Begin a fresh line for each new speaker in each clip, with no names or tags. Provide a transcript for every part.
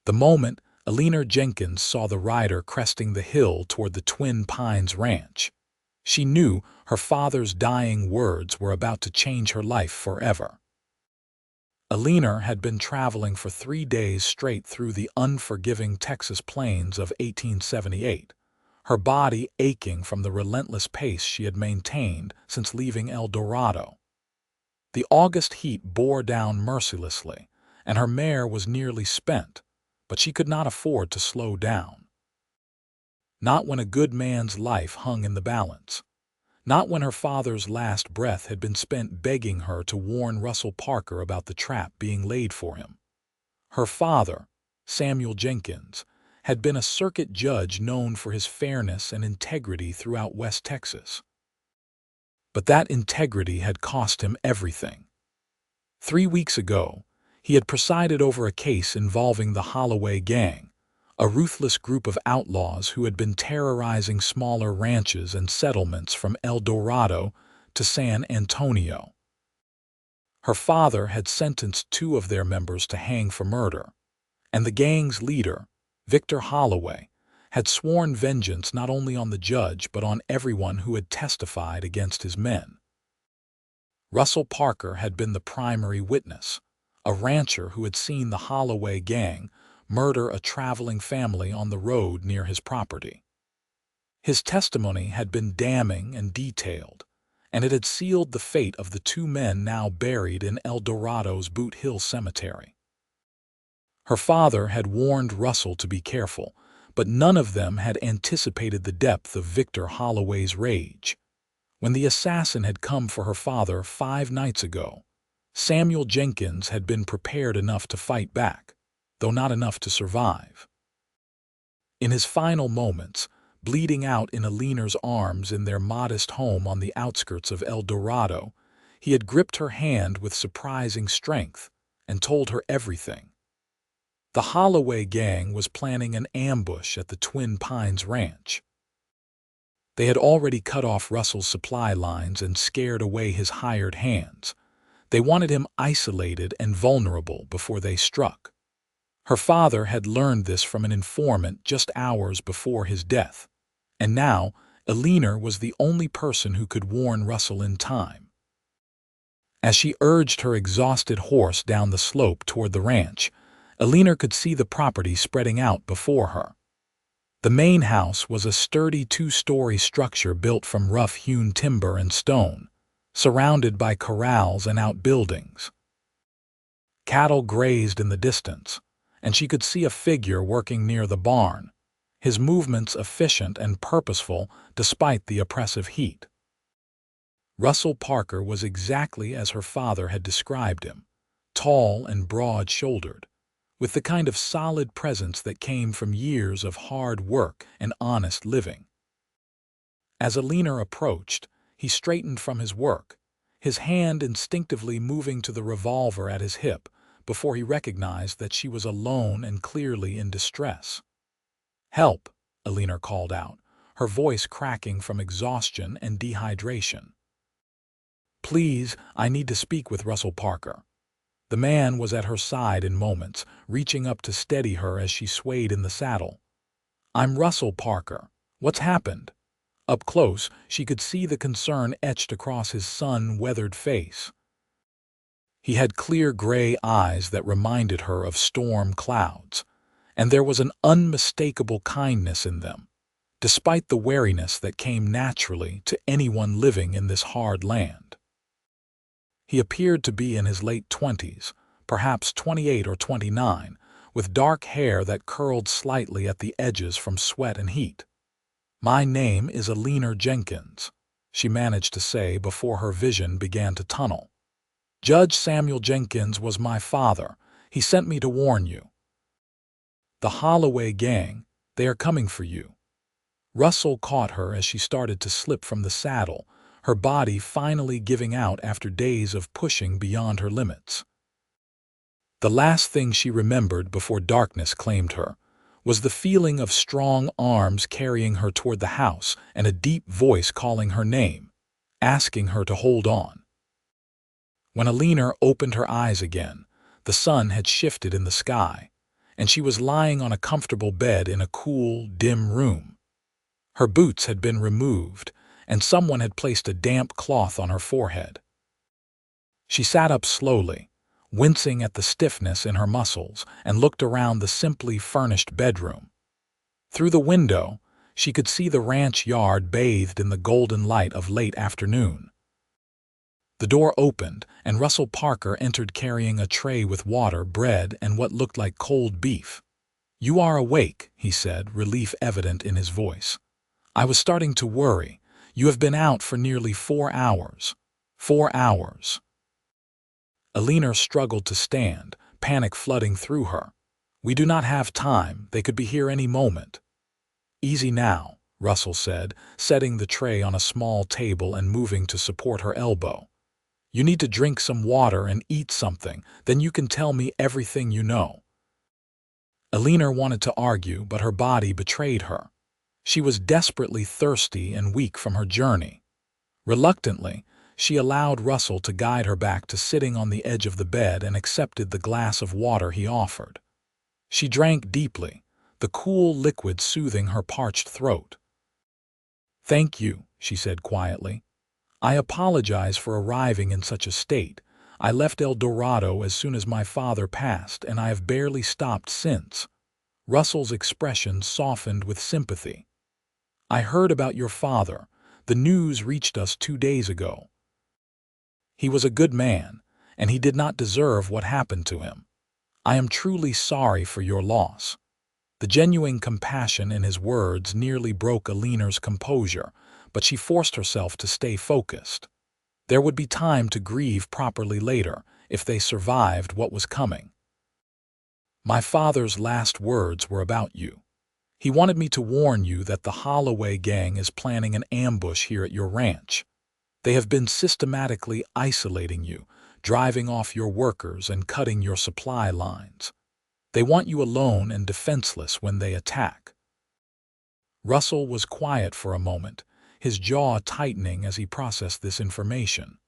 The moment Eleanor Jenkins saw the rider cresting the hill toward the Twin Pines ranch, she knew her father's dying words were about to change her life forever. Eleanor had been traveling for 3 days straight through the unforgiving Texas plains of 1878, her body aching from the relentless pace she had maintained since leaving El Dorado. The August heat bore down mercilessly, and her mare was nearly spent, but she could not afford to slow down. Not when a good man's life hung in the balance. Not when her father's last breath had been spent begging her to warn Russell Parker about the trap being laid for him. Her father, Samuel Jenkins, had been a circuit judge known for his fairness and integrity throughout West Texas. But that integrity had cost him everything. 3 weeks ago, he had presided over a case involving the Holloway gang, a ruthless group of outlaws who had been terrorizing smaller ranches and settlements from El Dorado to San Antonio. Her father had sentenced 2 of their members to hang for murder, and the gang's leader, Victor Holloway, had sworn vengeance not only on the judge but on everyone who had testified against his men. Russell Parker had been the primary witness, a rancher who had seen the Holloway gang murder a traveling family on the road near his property. His testimony had been damning and detailed, and it had sealed the fate of the 2 men now buried in El Dorado's Boot Hill Cemetery. Her father had warned Russell to be careful, but none of them had anticipated the depth of Victor Holloway's rage. When the assassin had come for her father 5 nights ago, Samuel Jenkins had been prepared enough to fight back, though not enough to survive. In his final moments, bleeding out in Eleanor's arms in their modest home on the outskirts of El Dorado, he had gripped her hand with surprising strength and told her everything. The Holloway gang was planning an ambush at the Twin Pines ranch. They had already cut off Russell's supply lines and scared away his hired hands. They wanted him isolated and vulnerable before they struck. Her father had learned this from an informant just hours before his death, and now Eleanor was the only person who could warn Russell in time. As she urged her exhausted horse down the slope toward the ranch, Eleanor could see the property spreading out before her. The main house was a sturdy 2-story structure built from rough-hewn timber and stone, surrounded by corrals and outbuildings. Cattle grazed in the distance, and she could see a figure working near the barn, his movements efficient and purposeful despite the oppressive heat. Russell Parker was exactly as her father had described him, tall and broad-shouldered, with the kind of solid presence that came from years of hard work and honest living. As Eleanor approached, he straightened from his work, his hand instinctively moving to the revolver at his hip before he recognized that she was alone and clearly in distress. "Help," Eleanor called out, her voice cracking from exhaustion and dehydration. "Please, I need to speak with Russell Parker." The man was at her side in moments, reaching up to steady her as she swayed in the saddle. "I'm Russell Parker. What's happened?" Up close, she could see the concern etched across his sun-weathered face. He had clear gray eyes that reminded her of storm clouds, and there was an unmistakable kindness in them, despite the wariness that came naturally to anyone living in this hard land. He appeared to be in his late 20s, perhaps 28 or 29, with dark hair that curled slightly at the edges from sweat and heat. "My name is Eleanor Jenkins," she managed to say before her vision began to tunnel. "Judge Samuel Jenkins was my father. He sent me to warn you. The Holloway gang, they are coming for you." Russell caught her as she started to slip from the saddle, her body finally giving out after days of pushing beyond her limits. The last thing she remembered before darkness claimed her was the feeling of strong arms carrying her toward the house and a deep voice calling her name, asking her to hold on. When Eleanor opened her eyes again, the sun had shifted in the sky, and she was lying on a comfortable bed in a cool, dim room. Her boots had been removed, and someone had placed a damp cloth on her forehead. She sat up slowly, wincing at the stiffness in her muscles, and looked around the simply furnished bedroom. Through the window, she could see the ranch yard bathed in the golden light of late afternoon. The door opened, and Russell Parker entered carrying a tray with water, bread, and what looked like cold beef. "You are awake," he said, relief evident in his voice. "I was starting to worry. You have been out for nearly 4 hours. 4 hours." Eleanor struggled to stand, panic flooding through her. "We do not have time. They could be here any moment." "Easy now," Russell said, setting the tray on a small table and moving to support her elbow. "You need to drink some water and eat something, then you can tell me everything you know." Eleanor wanted to argue, but her body betrayed her. She was desperately thirsty and weak from her journey. Reluctantly, she allowed Russell to guide her back to sitting on the edge of the bed and accepted the glass of water he offered. She drank deeply, the cool liquid soothing her parched throat. "Thank you," she said quietly. "I apologize for arriving in such a state. I left El Dorado as soon as my father passed, and I have barely stopped since." Russell's expression softened with sympathy. "I heard about your father. The news reached us 2 days ago. He was a good man, and he did not deserve what happened to him. I am truly sorry for your loss." The genuine compassion in his words nearly broke Eleanor's composure, but she forced herself to stay focused. There would be time to grieve properly later, if they survived what was coming. "My father's last words were about you. He wanted me to warn you that the Holloway gang is planning an ambush here at your ranch. They have been systematically isolating you, driving off your workers and cutting your supply lines. They want you alone and defenseless when they attack." Russell was quiet for a moment, his jaw tightening as he processed this information.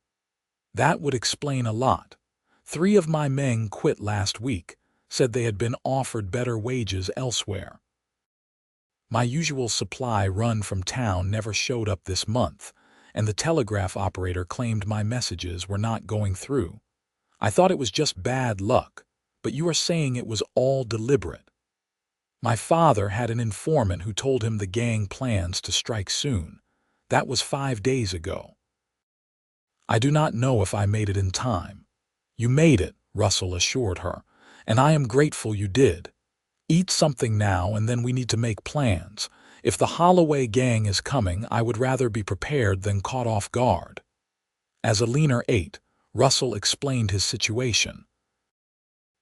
"That would explain a lot. 3 of my men quit last week, said they had been offered better wages elsewhere. My usual supply run from town never showed up this month, and the telegraph operator claimed my messages were not going through. I thought it was just bad luck, but you are saying it was all deliberate." "My father had an informant who told him the gang plans to strike soon. That was 5 days ago. I do not know if I made it in time." "You made it," Russell assured her, "and I am grateful you did. Eat something now, and then we need to make plans. If the Holloway gang is coming, I would rather be prepared than caught off guard." As Eleanor ate, Russell explained his situation.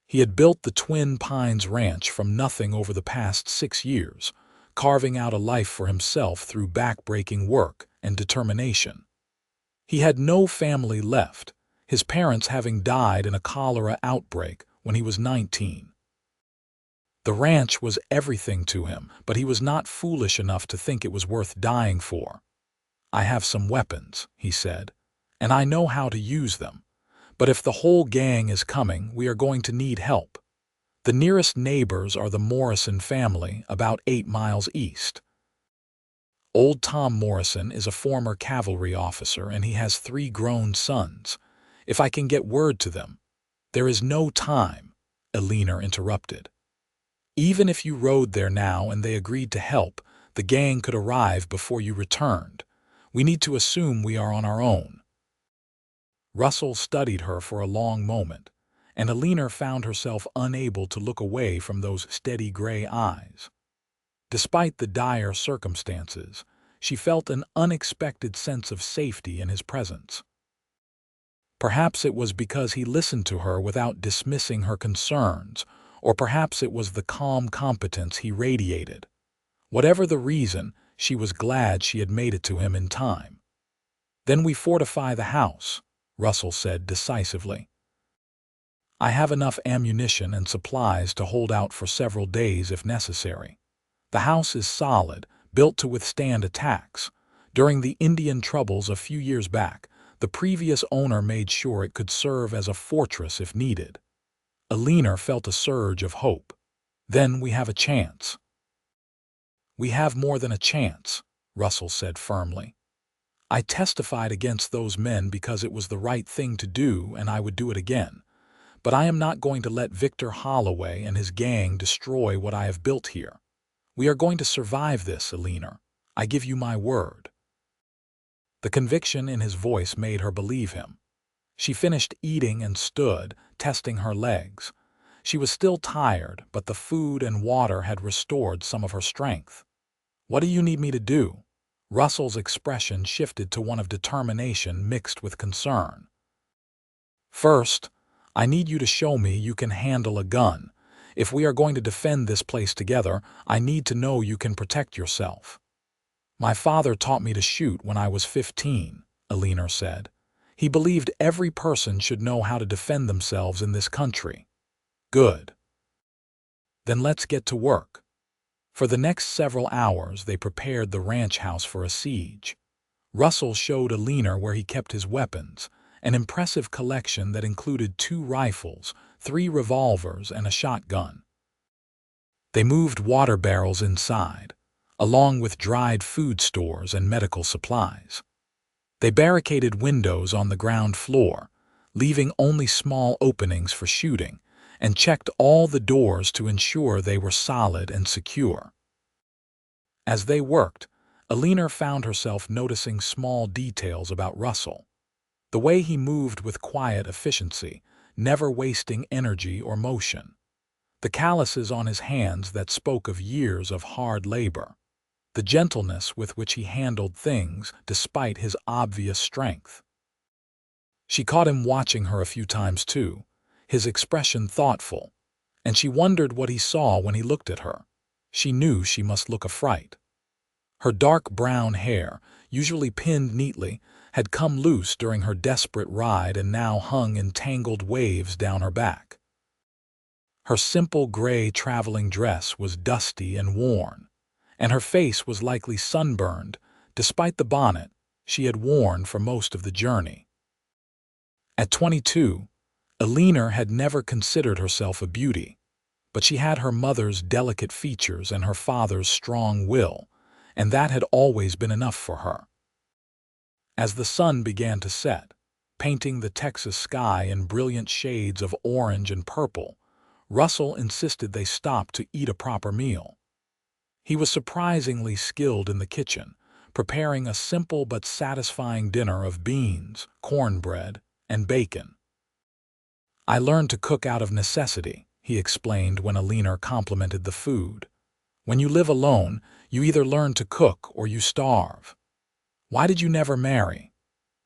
He had built the Twin Pines Ranch from nothing over the past 6 years, carving out a life for himself through back-breaking work and determination. He had no family left, his parents having died in a cholera outbreak when he was 19. The ranch was everything to him, but he was not foolish enough to think it was worth dying for. "I have some weapons," he said, "and I know how to use them. But if the whole gang is coming, we are going to need help. The nearest neighbors are the Morrison family, about 8 miles east. Old Tom Morrison is a former cavalry officer, and he has 3 grown sons. If I can get word to them—" "There is no time," Eleanor interrupted. "Even if you rode there now and they agreed to help, the gang could arrive before you returned. We need to assume we are on our own." Russell studied her for a long moment, and Eleanor found herself unable to look away from those steady gray eyes. Despite the dire circumstances, she felt an unexpected sense of safety in his presence. Perhaps it was because he listened to her without dismissing her concerns, or perhaps it was the calm competence he radiated. Whatever the reason, she was glad she had made it to him in time. "Then we fortify the house," Russell said decisively. "I have enough ammunition and supplies to hold out for several days if necessary. The house is solid, built to withstand attacks. During the Indian troubles a few years back, the previous owner made sure it could serve as a fortress if needed." Eleanor felt a surge of hope. Then we have a chance. We have more than a chance, Russell said firmly. I testified against those men because it was the right thing to do and I would do it again. But I am not going to let Victor Holloway and his gang destroy what I have built here. We are going to survive this, Eleanor. I give you my word. The conviction in his voice made her believe him. She finished eating and stood, testing her legs. She was still tired, but the food and water had restored some of her strength. What do you need me to do? Russell's expression shifted to one of determination mixed with concern. First, I need you to show me you can handle a gun. If we are going to defend this place together, I need to know you can protect yourself. My father taught me to shoot when I was 15, Eleanor said. He believed every person should know how to defend themselves in this country. Good. Then let's get to work. For the next several hours, they prepared the ranch house for a siege. Russell showed Eleanor where he kept his weapons, an impressive collection that included 2 rifles, 3 revolvers, and a shotgun. They moved water barrels inside, along with dried food stores and medical supplies. They barricaded windows on the ground floor, leaving only small openings for shooting, and checked all the doors to ensure they were solid and secure. As they worked, Eleanor found herself noticing small details about Russell. The way he moved with quiet efficiency, never wasting energy or motion. The calluses on his hands that spoke of years of hard labor. The gentleness with which he handled things despite his obvious strength. She caught him watching her a few times too, his expression thoughtful, and she wondered what he saw when he looked at her. She knew she must look a fright. Her dark brown hair, usually pinned neatly, had come loose during her desperate ride and now hung in tangled waves down her back. Her simple gray traveling dress was dusty and worn, and her face was likely sunburned, despite the bonnet she had worn for most of the journey. At 22, Eleanor had never considered herself a beauty, but she had her mother's delicate features and her father's strong will, and that had always been enough for her. As the sun began to set, painting the Texas sky in brilliant shades of orange and purple, Russell insisted they stop to eat a proper meal. He was surprisingly skilled in the kitchen, preparing a simple but satisfying dinner of beans, cornbread, and bacon. I learned to cook out of necessity, he explained when Eleanor complimented the food. When you live alone, you either learn to cook or you starve. Why did you never marry?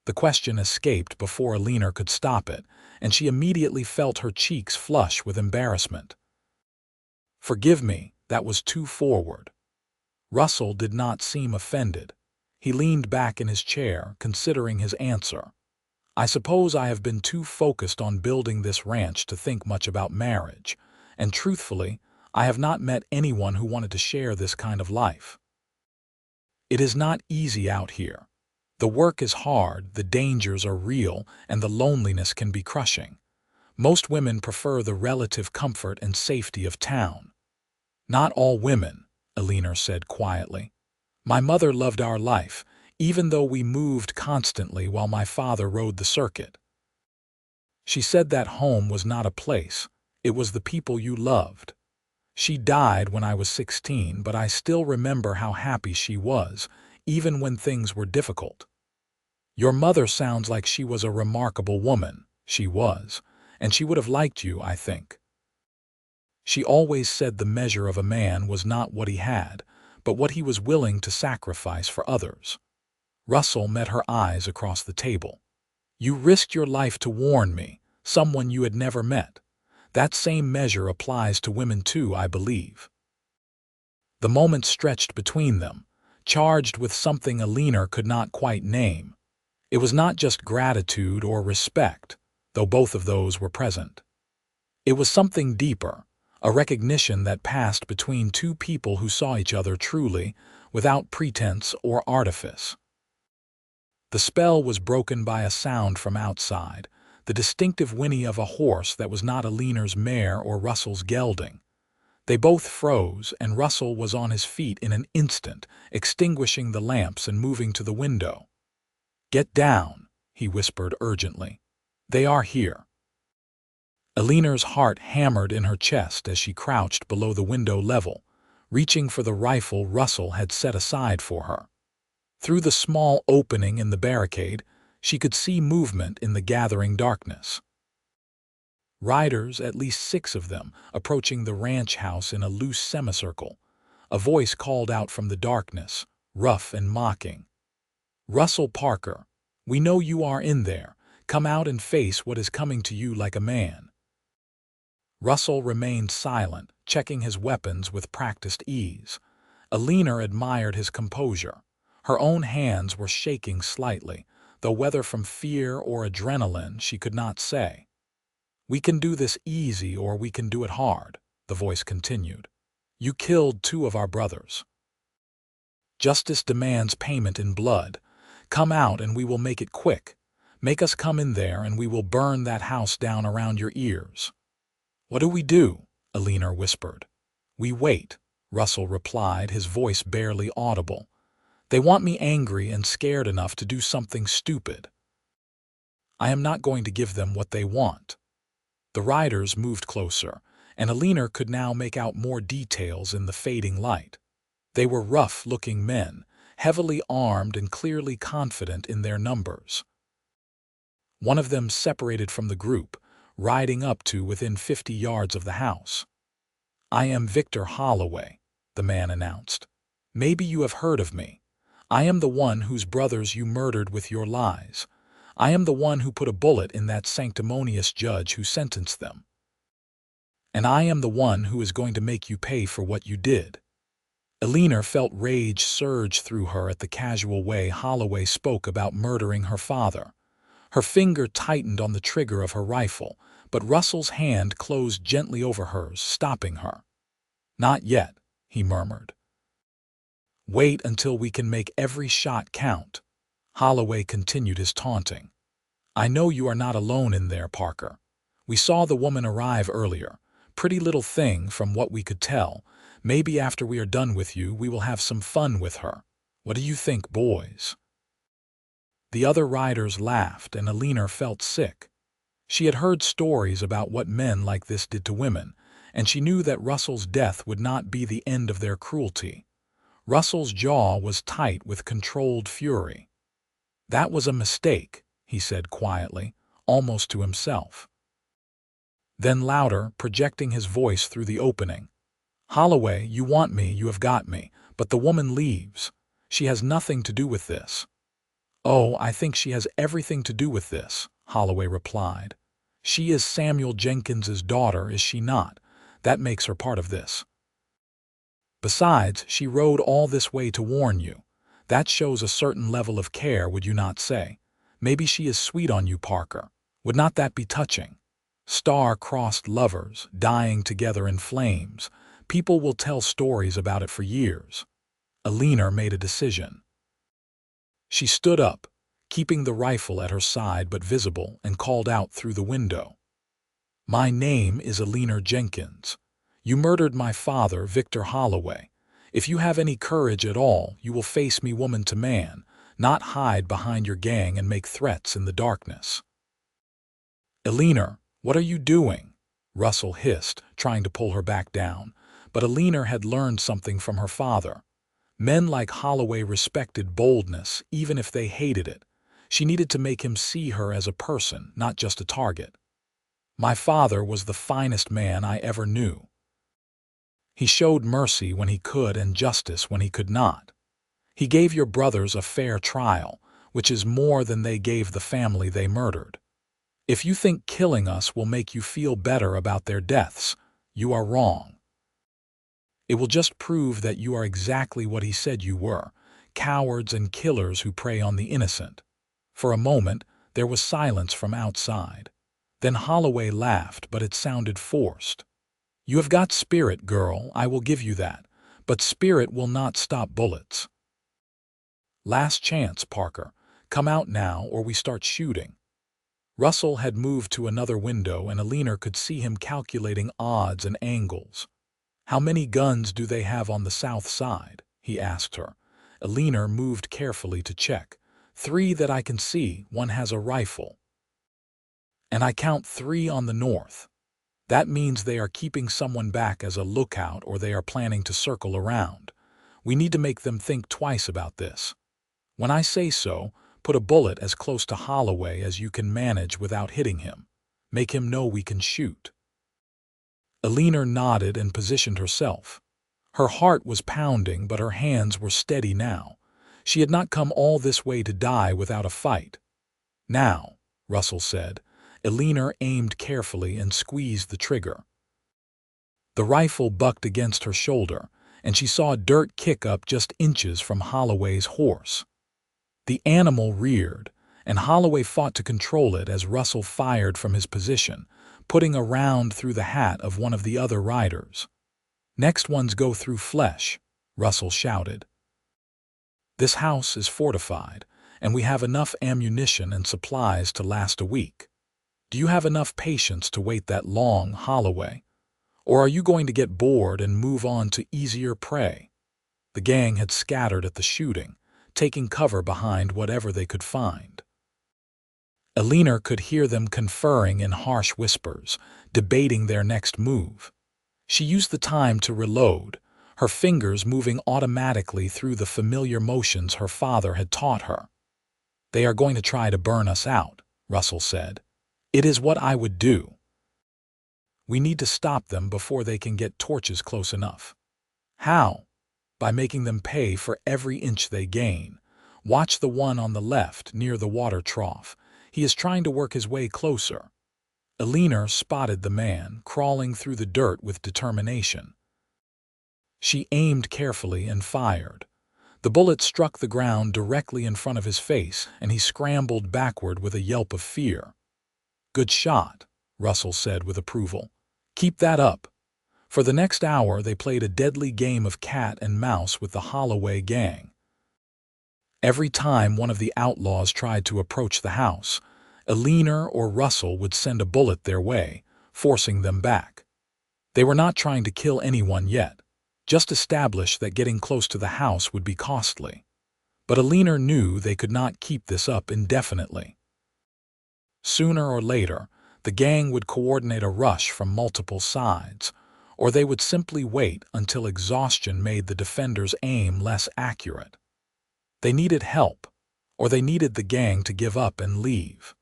The question escaped before Eleanor could stop it, and she immediately felt her cheeks flush with embarrassment. Forgive me, that was too forward. Russell did not seem offended. He leaned back in his chair, considering his answer. I suppose I have been too focused on building this ranch to think much about marriage, and truthfully, I have not met anyone who wanted to share this kind of life. It is not easy out here. The work is hard, the dangers are real, and the loneliness can be crushing. Most women prefer the relative comfort and safety of town. Not all women, Eleanor said quietly. My mother loved our life, even though we moved constantly while my father rode the circuit. She said that home was not a place, it was the people you loved. She died when I was 16, but I still remember how happy she was, even when things were difficult. Your mother sounds like she was a remarkable woman. She was, and she would have liked you, I think. She always said the measure of a man was not what he had, but what he was willing to sacrifice for others. Russell met her eyes across the table. You risked your life to warn me, someone you had never met. That same measure applies to women too, I believe. The moment stretched between them, charged with something Eleanor could not quite name. It was not just gratitude or respect, though both of those were present. It was something deeper, a recognition that passed between two people who saw each other truly, without pretense or artifice. The spell was broken by a sound from outside, the distinctive whinny of a horse that was not Eleanor's mare or Russell's gelding. They both froze, and Russell was on his feet in an instant, extinguishing the lamps and moving to the window. "Get down," he whispered urgently. "They are here." Eleanor's heart hammered in her chest as she crouched below the window level, reaching for the rifle Russell had set aside for her. Through the small opening in the barricade, she could see movement in the gathering darkness. Riders, at least 6 of them, approaching the ranch house in a loose semicircle. A voice called out from the darkness, rough and mocking. "Russell Parker, we know you are in there. Come out and face what is coming to you like a man." Russell remained silent, checking his weapons with practiced ease. Eleanor admired his composure. Her own hands were shaking slightly, though whether from fear or adrenaline she could not say. "We can do this easy or we can do it hard," the voice continued. "You killed 2 of our brothers. Justice demands payment in blood. Come out and we will make it quick. Make us come in there and we will burn that house down around your ears." "What do we do?" Eleanor whispered. "We wait," Russell replied, his voice barely audible. "They want me angry and scared enough to do something stupid. I am not going to give them what they want." The riders moved closer, and Eleanor could now make out more details in the fading light. They were rough-looking men, heavily armed and clearly confident in their numbers. One of them separated from the group, riding up to within 50 yards of the house. "I am Victor Holloway," the man announced. "Maybe you have heard of me. I am the one whose brothers you murdered with your lies. I am the one who put a bullet in that sanctimonious judge who sentenced them. And I am the one who is going to make you pay for what you did." Eleanor felt rage surge through her at the casual way Holloway spoke about murdering her father. Her finger tightened on the trigger of her rifle, but Russell's hand closed gently over hers, stopping her. "Not yet," he murmured. "Wait until we can make every shot count." Holloway continued his taunting. "I know you are not alone in there, Parker. We saw the woman arrive earlier. Pretty little thing from what we could tell. Maybe after we are done with you, we will have some fun with her. What do you think, boys?" The other riders laughed, and Eleanor felt sick. She had heard stories about what men like this did to women, and she knew that Russell's death would not be the end of their cruelty. Russell's jaw was tight with controlled fury. "That was a mistake," he said quietly, almost to himself. Then louder, projecting his voice through the opening. "Holloway, you want me, you have got me, but the woman leaves. She has nothing to do with this." "Oh, I think she has everything to do with this," Holloway replied. "She is Samuel Jenkins's daughter, is she not? That makes her part of this. Besides, she rode all this way to warn you. That shows a certain level of care, would you not say? Maybe she is sweet on you, Parker. Would not that be touching? Star-crossed lovers, dying together in flames. People will tell stories about it for years." Eleanor made a decision. She stood up, keeping the rifle at her side but visible, and called out through the window. "My name is Eleanor Jenkins. You murdered my father, Victor Holloway. If you have any courage at all, you will face me woman to man, not hide behind your gang and make threats in the darkness." "Eleanor, what are you doing?" Russell hissed, trying to pull her back down. But Eleanor had learned something from her father. Men like Holloway respected boldness, even if they hated it. She needed to make him see her as a person, not just a target. "My father was the finest man I ever knew. He showed mercy when he could and justice when he could not. He gave your brothers a fair trial, which is more than they gave the family they murdered. If you think killing us will make you feel better about their deaths, you are wrong. It will just prove that you are exactly what he said you were, cowards and killers who prey on the innocent." For a moment, there was silence from outside. Then Holloway laughed, but it sounded forced. "You have got spirit, girl, I will give you that, but spirit will not stop bullets. Last chance, Parker. Come out now or we start shooting." Russell had moved to another window and Eleanor could see him calculating odds and angles. "How many guns do they have on the south side?" he asked her. Eleanor moved carefully to check. "3 that I can see. One has a rifle. And I count 3 on the north. That means they are keeping someone back as a lookout or they are planning to circle around. We need to make them think twice about this. When I say so, put a bullet as close to Holloway as you can manage without hitting him. Make him know we can shoot." Eleanor nodded and positioned herself. Her heart was pounding, but her hands were steady now. She had not come all this way to die without a fight. "Now," Russell said. Eleanor aimed carefully and squeezed the trigger. The rifle bucked against her shoulder, and she saw dirt kick up just inches from Holloway's horse. The animal reared, and Holloway fought to control it as Russell fired from his position, putting a round through the hat of one of the other riders. "Next ones go through flesh," Russell shouted. "This house is fortified, and we have enough ammunition and supplies to last a week. Do you have enough patience to wait that long, Holloway? Or are you going to get bored and move on to easier prey?" The gang had scattered at the shooting, taking cover behind whatever they could find. Eleanor could hear them conferring in harsh whispers, debating their next move. She used the time to reload, her fingers moving automatically through the familiar motions her father had taught her. "They are going to try to burn us out," Russell said. "It is what I would do. We need to stop them before they can get torches close enough." "How?" "By making them pay for every inch they gain. Watch the one on the left near the water trough. He is trying to work his way closer." Eleanor spotted the man, crawling through the dirt with determination. She aimed carefully and fired. The bullet struck the ground directly in front of his face, and he scrambled backward with a yelp of fear. "Good shot," Russell said with approval. "Keep that up." For the next hour they played a deadly game of cat and mouse with the Holloway gang. Every time one of the outlaws tried to approach the house, Eleanor or Russell would send a bullet their way, forcing them back. They were not trying to kill anyone yet, just establish that getting close to the house would be costly. But Eleanor knew they could not keep this up indefinitely. Sooner or later, the gang would coordinate a rush from multiple sides, or they would simply wait until exhaustion made the defenders' aim less accurate. They needed help, or they needed the gang to give up and leave.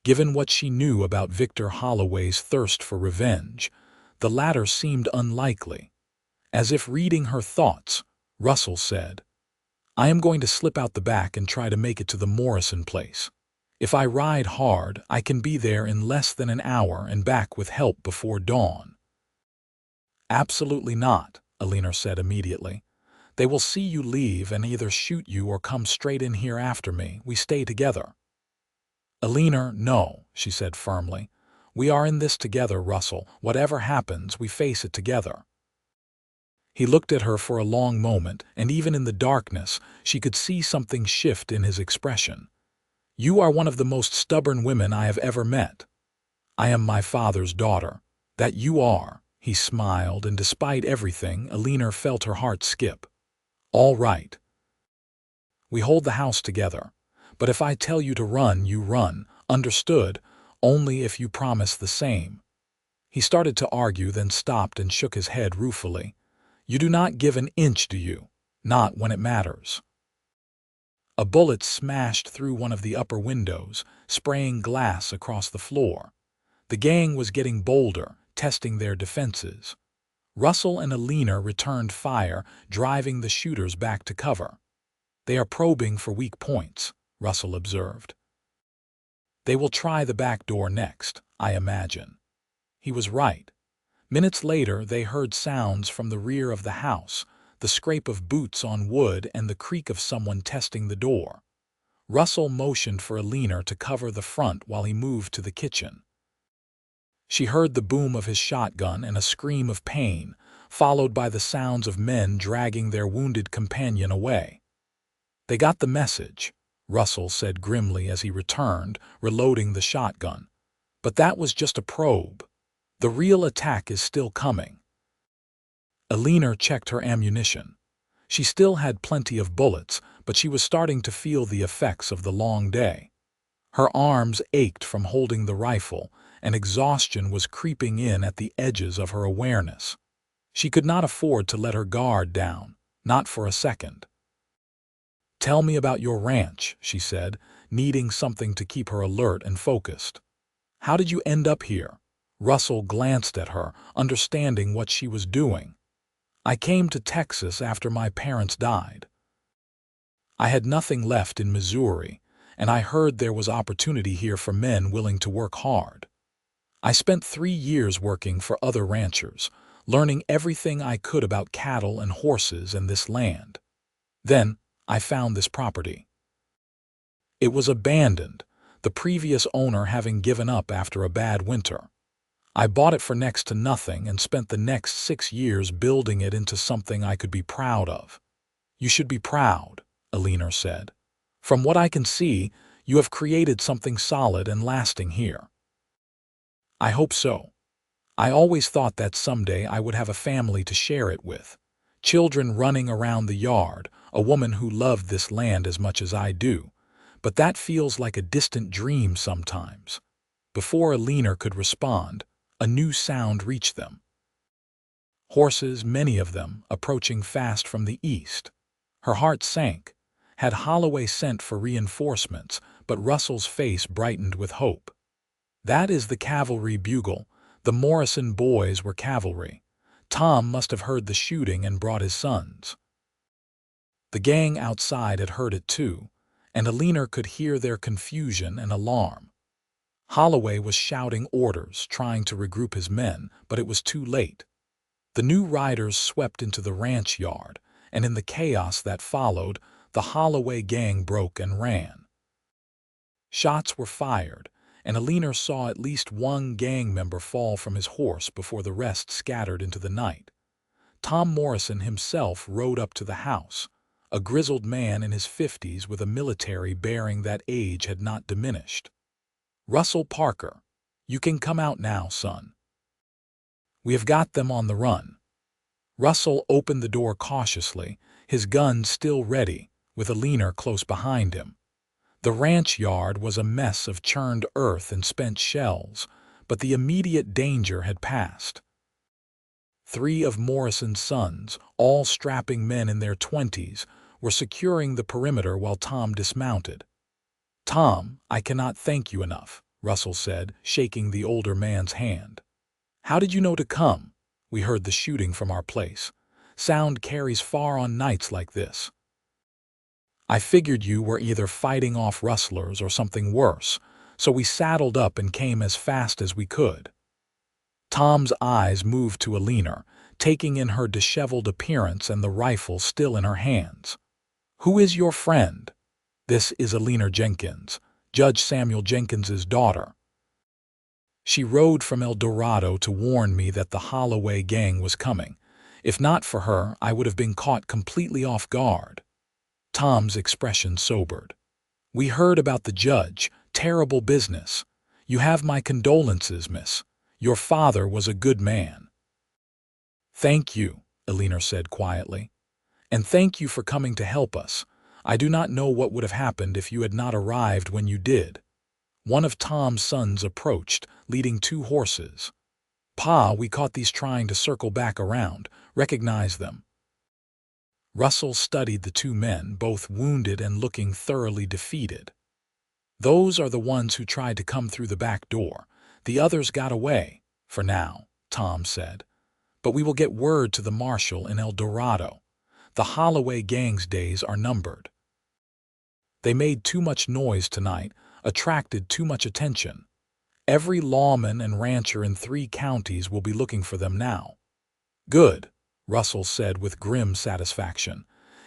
Given what she knew about Victor Holloway's thirst for revenge, the latter seemed unlikely. As if reading her thoughts, Russell said, "I am going to slip out the back and try to make it to the Morrison place. If I ride hard, I can be there in less than an hour and back with help before dawn." "Absolutely not," Eleanor said immediately. "They will see you leave and either shoot you or come straight in here after me. We stay together." "Eleanor, no," she said firmly. "We are in this together, Russell. Whatever happens, we face it together." He looked at her for a long moment, and even in the darkness, she could see something shift in his expression. "You are one of the most stubborn women I have ever met." "I am my father's daughter." "That you are," he smiled, and despite everything, Eleanor felt her heart skip. "All right. We hold the house together. But if I tell you to run, you run. Understood? Only if you promise the same." He started to argue, then stopped and shook his head ruefully. "You do not give an inch, do you? Not when it matters." A bullet smashed through one of the upper windows, spraying glass across the floor. The gang was getting bolder, testing their defenses. Russell and Eleanor returned fire, driving the shooters back to cover. "They are probing for weak points," Russell observed. "They will try the back door next, I imagine." He was right. Minutes later, they heard sounds from the rear of the house, the scrape of boots on wood and the creak of someone testing the door. Russell motioned for Eleanor to cover the front while he moved to the kitchen. She heard the boom of his shotgun and a scream of pain, followed by the sounds of men dragging their wounded companion away. "They got the message," Russell said grimly as he returned, reloading the shotgun. "But that was just a probe. The real attack is still coming." Eleanor checked her ammunition. She still had plenty of bullets, but she was starting to feel the effects of the long day. Her arms ached from holding the rifle, and exhaustion was creeping in at the edges of her awareness. She could not afford to let her guard down, not for a second. "Tell me about your ranch," she said, needing something to keep her alert and focused. "How did you end up here?" Russell glanced at her, understanding what she was doing. "I came to Texas after my parents died. I had nothing left in Missouri, and I heard there was opportunity here for men willing to work hard. I spent 3 years working for other ranchers, learning everything I could about cattle and horses and this land. Then I found this property. It was abandoned, the previous owner having given up after a bad winter. I bought it for next to nothing and spent the next 6 years building it into something I could be proud of." "You should be proud," Eleanor said. "From what I can see, you have created something solid and lasting here." "I hope so. I always thought that someday I would have a family to share it with. Children running around the yard, a woman who loved this land as much as I do. But that feels like a distant dream sometimes." Before Eleanor could respond, a new sound reached them. Horses, many of them, approaching fast from the east. Her heart sank. Had Holloway sent for reinforcements, but Russell's face brightened with hope. "That is the cavalry bugle. The Morrison boys were cavalry. Tom must have heard the shooting and brought his sons." The gang outside had heard it too, and Eleanor could hear their confusion and alarm. Holloway was shouting orders, trying to regroup his men, but it was too late. The new riders swept into the ranch yard, and in the chaos that followed, the Holloway gang broke and ran. Shots were fired, and Eleanor saw at least one gang member fall from his horse before the rest scattered into the night. Tom Morrison himself rode up to the house, a grizzled man in his 50s with a military bearing that age had not diminished. "Russell Parker, you can come out now, son. We have got them on the run." Russell opened the door cautiously, his gun still ready, with Eleanor close behind him. The ranch yard was a mess of churned earth and spent shells, but the immediate danger had passed. 3 of Morrison's sons, all strapping men in their 20s, were securing the perimeter while Tom dismounted. "Tom, I cannot thank you enough," Russell said, shaking the older man's hand. "How did you know to come? We heard the shooting from our place. Sound carries far on nights like this. I figured you were either fighting off rustlers or something worse, so we saddled up and came as fast as we could." Tom's eyes moved to Eleanor, taking in her disheveled appearance and the rifle still in her hands. "Who is your friend?" "This is Eleanor Jenkins, Judge Samuel Jenkins's daughter. She rode from El Dorado to warn me that the Holloway gang was coming. If not for her, I would have been caught completely off guard." Tom's expression sobered. "We heard about the judge. Terrible business. You have my condolences, miss. Your father was a good man." "Thank you," Eleanor said quietly. "And thank you for coming to help us. I do not know what would have happened if you had not arrived when you did." One of Tom's sons approached, leading 2 horses. "Pa, we caught these trying to circle back around. Recognize them." Russell studied the 2 men, both wounded and looking thoroughly defeated. "Those are the ones who tried to come through the back door. The others got away, for now," Tom said. "But we will get word to the marshal in El Dorado. The Holloway gang's days are numbered. They made too much noise tonight, attracted too much attention. Every lawman and rancher in 3 counties will be looking for them now." "Good," Russell said with grim satisfaction.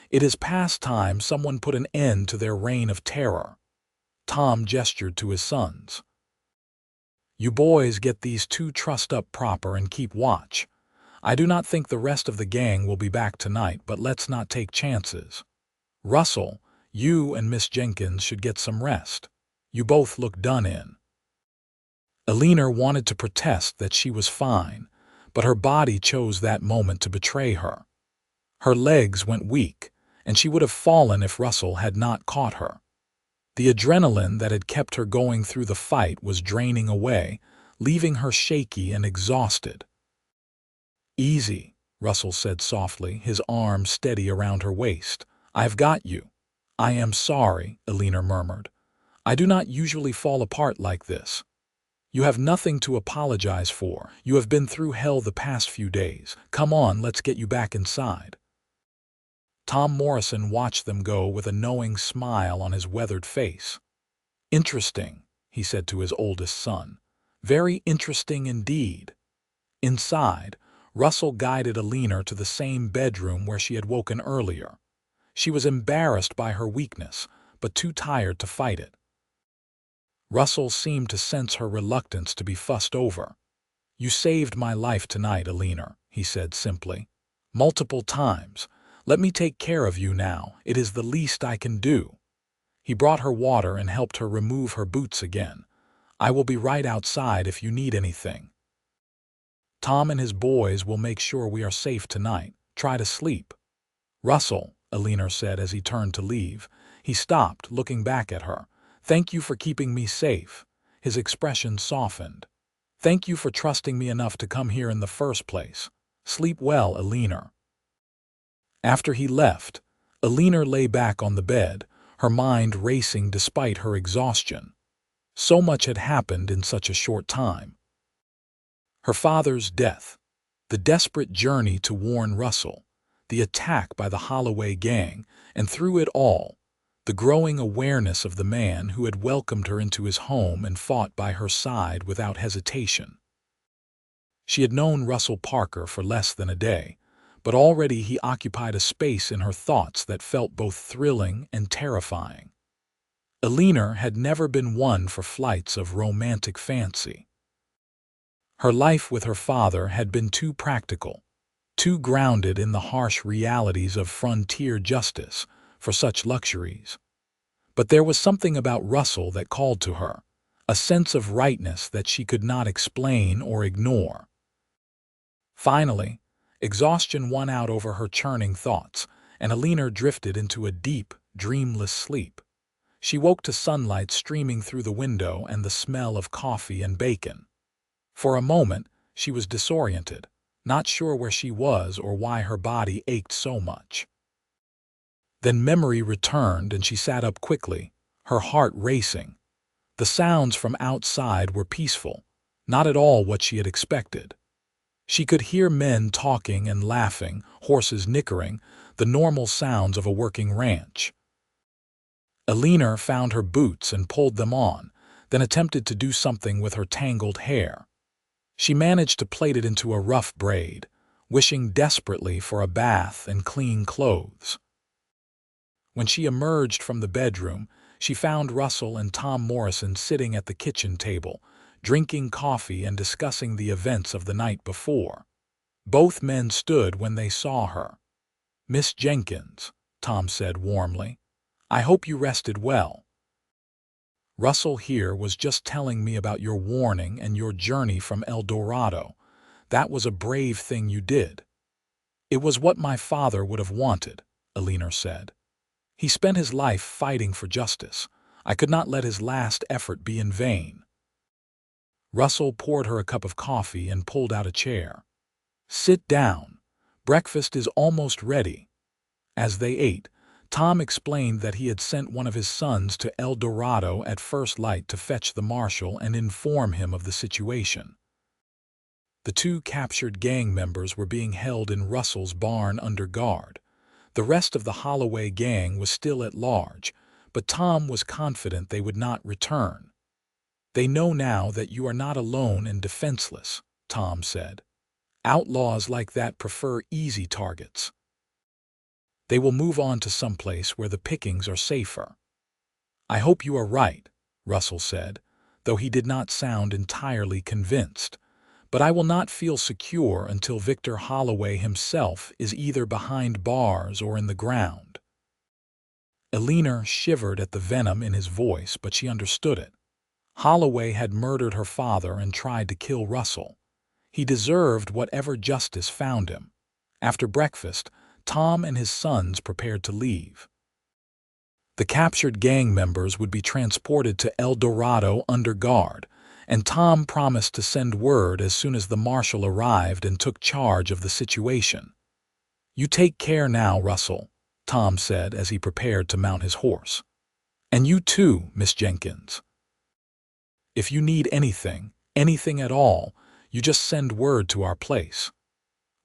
"It is past time someone put an end to their reign of terror." Tom gestured to his sons. "You boys get these 2 trussed up proper and keep watch. I do not think the rest of the gang will be back tonight, but let's not take chances. Russell, you and Miss Jenkins should get some rest. You both look done in." Eleanor wanted to protest that she was fine, but her body chose that moment to betray her. Her legs went weak, and she would have fallen if Russell had not caught her. The adrenaline that had kept her going through the fight was draining away, leaving her shaky and exhausted. "Easy," Russell said softly, his arm steady around her waist. "I've got you." "I am sorry," Eleanor murmured. "I do not usually fall apart like this." "You have nothing to apologize for. You have been through hell the past few days. Come on, let's get you back inside." Tom Morrison watched them go with a knowing smile on his weathered face. "Interesting," he said to his oldest son. "Very interesting indeed." Inside, Russell guided Eleanor to the same bedroom where she had woken earlier. She was embarrassed by her weakness, but too tired to fight it. Russell seemed to sense her reluctance to be fussed over. "You saved my life tonight, Eleanor," he said simply. "Multiple times. Let me take care of you now. It is the least I can do." He brought her water and helped her remove her boots again. "I will be right outside if you need anything." "Tom and his boys will make sure we are safe tonight. Try to sleep." "Russell," Eleanor said as he turned to leave. He stopped, looking back at her. "Thank you for keeping me safe." His expression softened. "Thank you for trusting me enough to come here in the first place. Sleep well, Eleanor." After he left, Eleanor lay back on the bed, her mind racing despite her exhaustion. So much had happened in such a short time. Her father's death, the desperate journey to warn Russell, the attack by the Holloway gang, and through it all, the growing awareness of the man who had welcomed her into his home and fought by her side without hesitation. She had known Russell Parker for less than a day, but already he occupied a space in her thoughts that felt both thrilling and terrifying. Eleanor had never been one for flights of romantic fancy. Her life with her father had been too practical, too grounded in the harsh realities of frontier justice for such luxuries. But there was something about Russell that called to her, a sense of rightness that she could not explain or ignore. Finally, exhaustion won out over her churning thoughts, and Eleanor drifted into a deep, dreamless sleep. She woke to sunlight streaming through the window and the smell of coffee and bacon. For a moment, she was disoriented, not sure where she was or why her body ached so much. Then memory returned and she sat up quickly, her heart racing. The sounds from outside were peaceful, not at all what she had expected. She could hear men talking and laughing, horses nickering, the normal sounds of a working ranch. Eleanor found her boots and pulled them on, then attempted to do something with her tangled hair. She managed to plait it into a rough braid, wishing desperately for a bath and clean clothes. When she emerged from the bedroom, she found Russell and Tom Morrison sitting at the kitchen table, drinking coffee and discussing the events of the night before. Both men stood when they saw her. "Miss Jenkins," Tom said warmly, "I hope you rested well. Russell here was just telling me about your warning and your journey from El Dorado. That was a brave thing you did." "It was what my father would have wanted," Eleanor said. "He spent his life fighting for justice. I could not let his last effort be in vain." Russell poured her a cup of coffee and pulled out a chair. "Sit down. Breakfast is almost ready." As they ate, Tom explained that he had sent one of his sons to El Dorado at first light to fetch the marshal and inform him of the situation. The two captured gang members were being held in Russell's barn under guard. The rest of the Holloway gang was still at large, but Tom was confident they would not return. "They know now that you are not alone and defenseless," Tom said. "Outlaws like that prefer easy targets. They will move on to someplace where the pickings are safer." "I hope you are right," Russell said, though he did not sound entirely convinced. "But I will not feel secure until Victor Holloway himself is either behind bars or in the ground." Eleanor shivered at the venom in his voice, but she understood it. Holloway had murdered her father and tried to kill Russell. He deserved whatever justice found him. After breakfast, Tom and his sons prepared to leave. The captured gang members would be transported to El Dorado under guard, and Tom promised to send word as soon as the marshal arrived and took charge of the situation. "You take care now, Russell," Tom said as he prepared to mount his horse. "And you too, Miss Jenkins. If you need anything at all, you just send word to our place.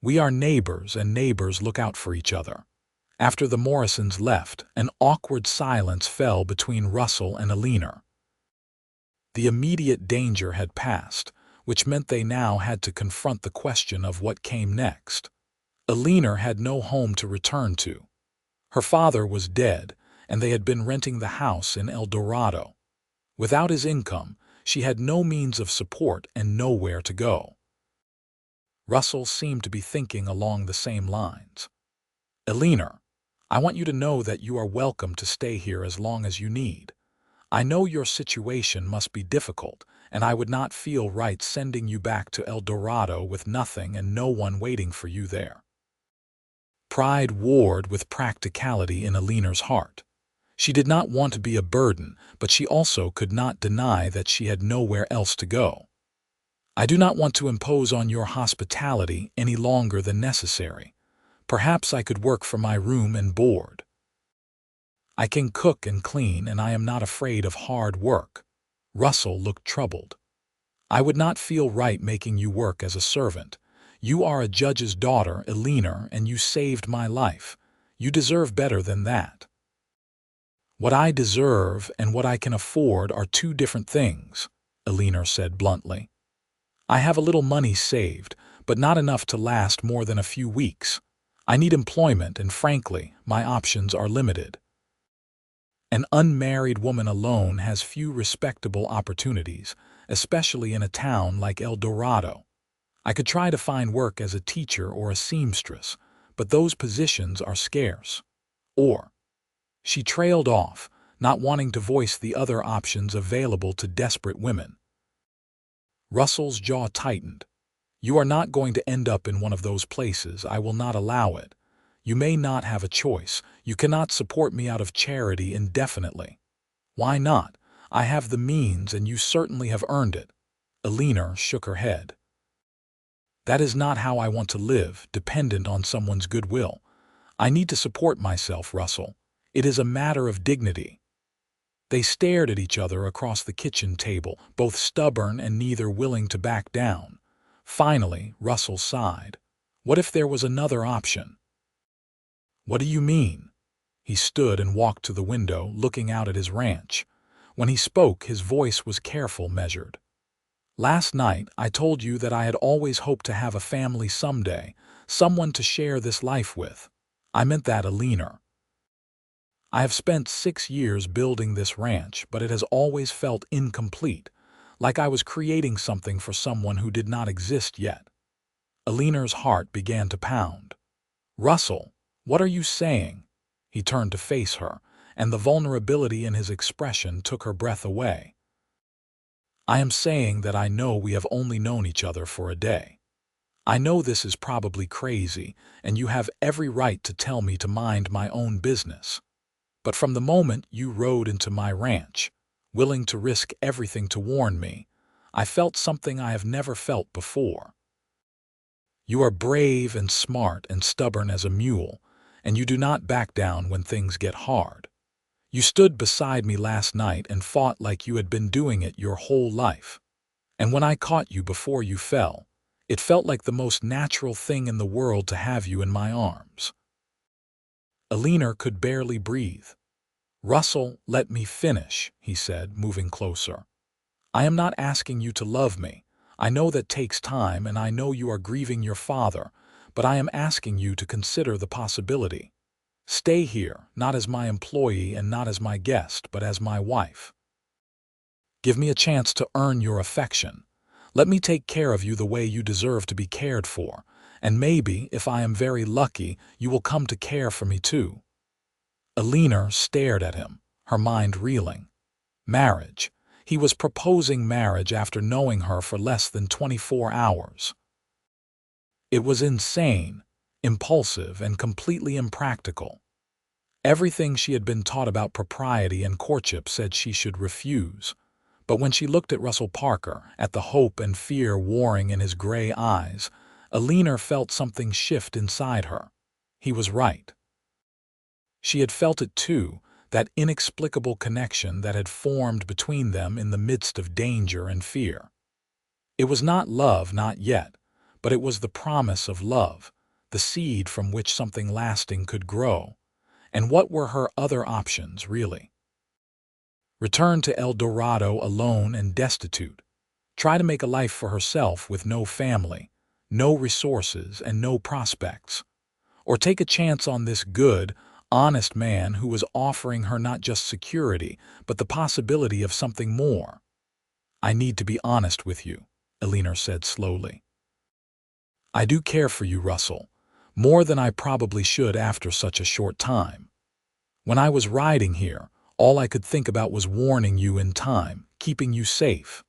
We are neighbors, and neighbors look out for each other." After the Morrisons left, an awkward silence fell between Russell and Eleanor. The immediate danger had passed, which meant they now had to confront the question of what came next. Eleanor had no home to return to. Her father was dead, and they had been renting the house in El Dorado. Without his income, she had no means of support and nowhere to go. Russell seemed to be thinking along the same lines. "Eleanor, I want you to know that you are welcome to stay here as long as you need. I know your situation must be difficult, and I would not feel right sending you back to El Dorado with nothing and no one waiting for you there." Pride warred with practicality in Eleanor's heart. She did not want to be a burden, but she also could not deny that she had nowhere else to go. "I do not want to impose on your hospitality any longer than necessary. Perhaps I could work for my room and board. I can cook and clean, and I am not afraid of hard work." Russell looked troubled. "I would not feel right making you work as a servant. You are a judge's daughter, Eleanor, and you saved my life. You deserve better than that." "What I deserve and what I can afford are two different things," Eleanor said bluntly. "I have a little money saved, but not enough to last more than a few weeks. I need employment, and frankly, my options are limited. An unmarried woman alone has few respectable opportunities, especially in a town like El Dorado. I could try to find work as a teacher or a seamstress, but those positions are scarce. Or—" She trailed off, not wanting to voice the other options available to desperate women. Russell's jaw tightened. "You are not going to end up in one of those places. I will not allow it. You may not have a choice. You cannot support me out of charity indefinitely." "Why not? I have the means, and you certainly have earned it." Eleanor shook her head. "That is not how I want to live, dependent on someone's goodwill. I need to support myself, Russell. It is a matter of dignity." They stared at each other across the kitchen table, both stubborn and neither willing to back down. Finally, Russell sighed. What if there was another option? "What do you mean?" He stood and walked to the window, looking out at his ranch. When he spoke, his voice was careful, measured. "Last night, I told you that I had always hoped to have a family someday, someone to share this life with. I meant that, Eleanor. I have spent 6 years building this ranch, but it has always felt incomplete, like I was creating something for someone who did not exist yet." Eleanor's heart began to pound. "Russell, what are you saying?" He turned to face her, and the vulnerability in his expression took her breath away. "I am saying that I know we have only known each other for a day. I know this is probably crazy, and you have every right to tell me to mind my own business. But from the moment you rode into my ranch, willing to risk everything to warn me, I felt something I have never felt before. You are brave and smart and stubborn as a mule, and you do not back down when things get hard. You stood beside me last night and fought like you had been doing it your whole life. And when I caught you before you fell, it felt like the most natural thing in the world to have you in my arms." Eleanor could barely breathe. "Russell, let me finish," he said, moving closer. "I am not asking you to love me. I know that takes time, and I know you are grieving your father, but I am asking you to consider the possibility. Stay here, not as my employee and not as my guest, but as my wife. Give me a chance to earn your affection. Let me take care of you the way you deserve to be cared for, and maybe, if I am very lucky, you will come to care for me too." Eleanor stared at him, her mind reeling. Marriage. He was proposing marriage after knowing her for less than 24 hours. It was insane, impulsive, and completely impractical. Everything she had been taught about propriety and courtship said she should refuse. But when she looked at Russell Parker, at the hope and fear warring in his gray eyes, Eleanor felt something shift inside her. He was right. She had felt it too, that inexplicable connection that had formed between them in the midst of danger and fear. It was not love, not yet, but it was the promise of love, the seed from which something lasting could grow. And what were her other options, really? Return to El Dorado alone and destitute. Try to make a life for herself with no family, no resources, and no prospects. Or take a chance on this good, honest man who was offering her not just security, but the possibility of something more. "I need to be honest with you," Eleanor said slowly. "I do care for you, Russell, more than I probably should after such a short time. When I was riding here, all I could think about was warning you in time, keeping you safe.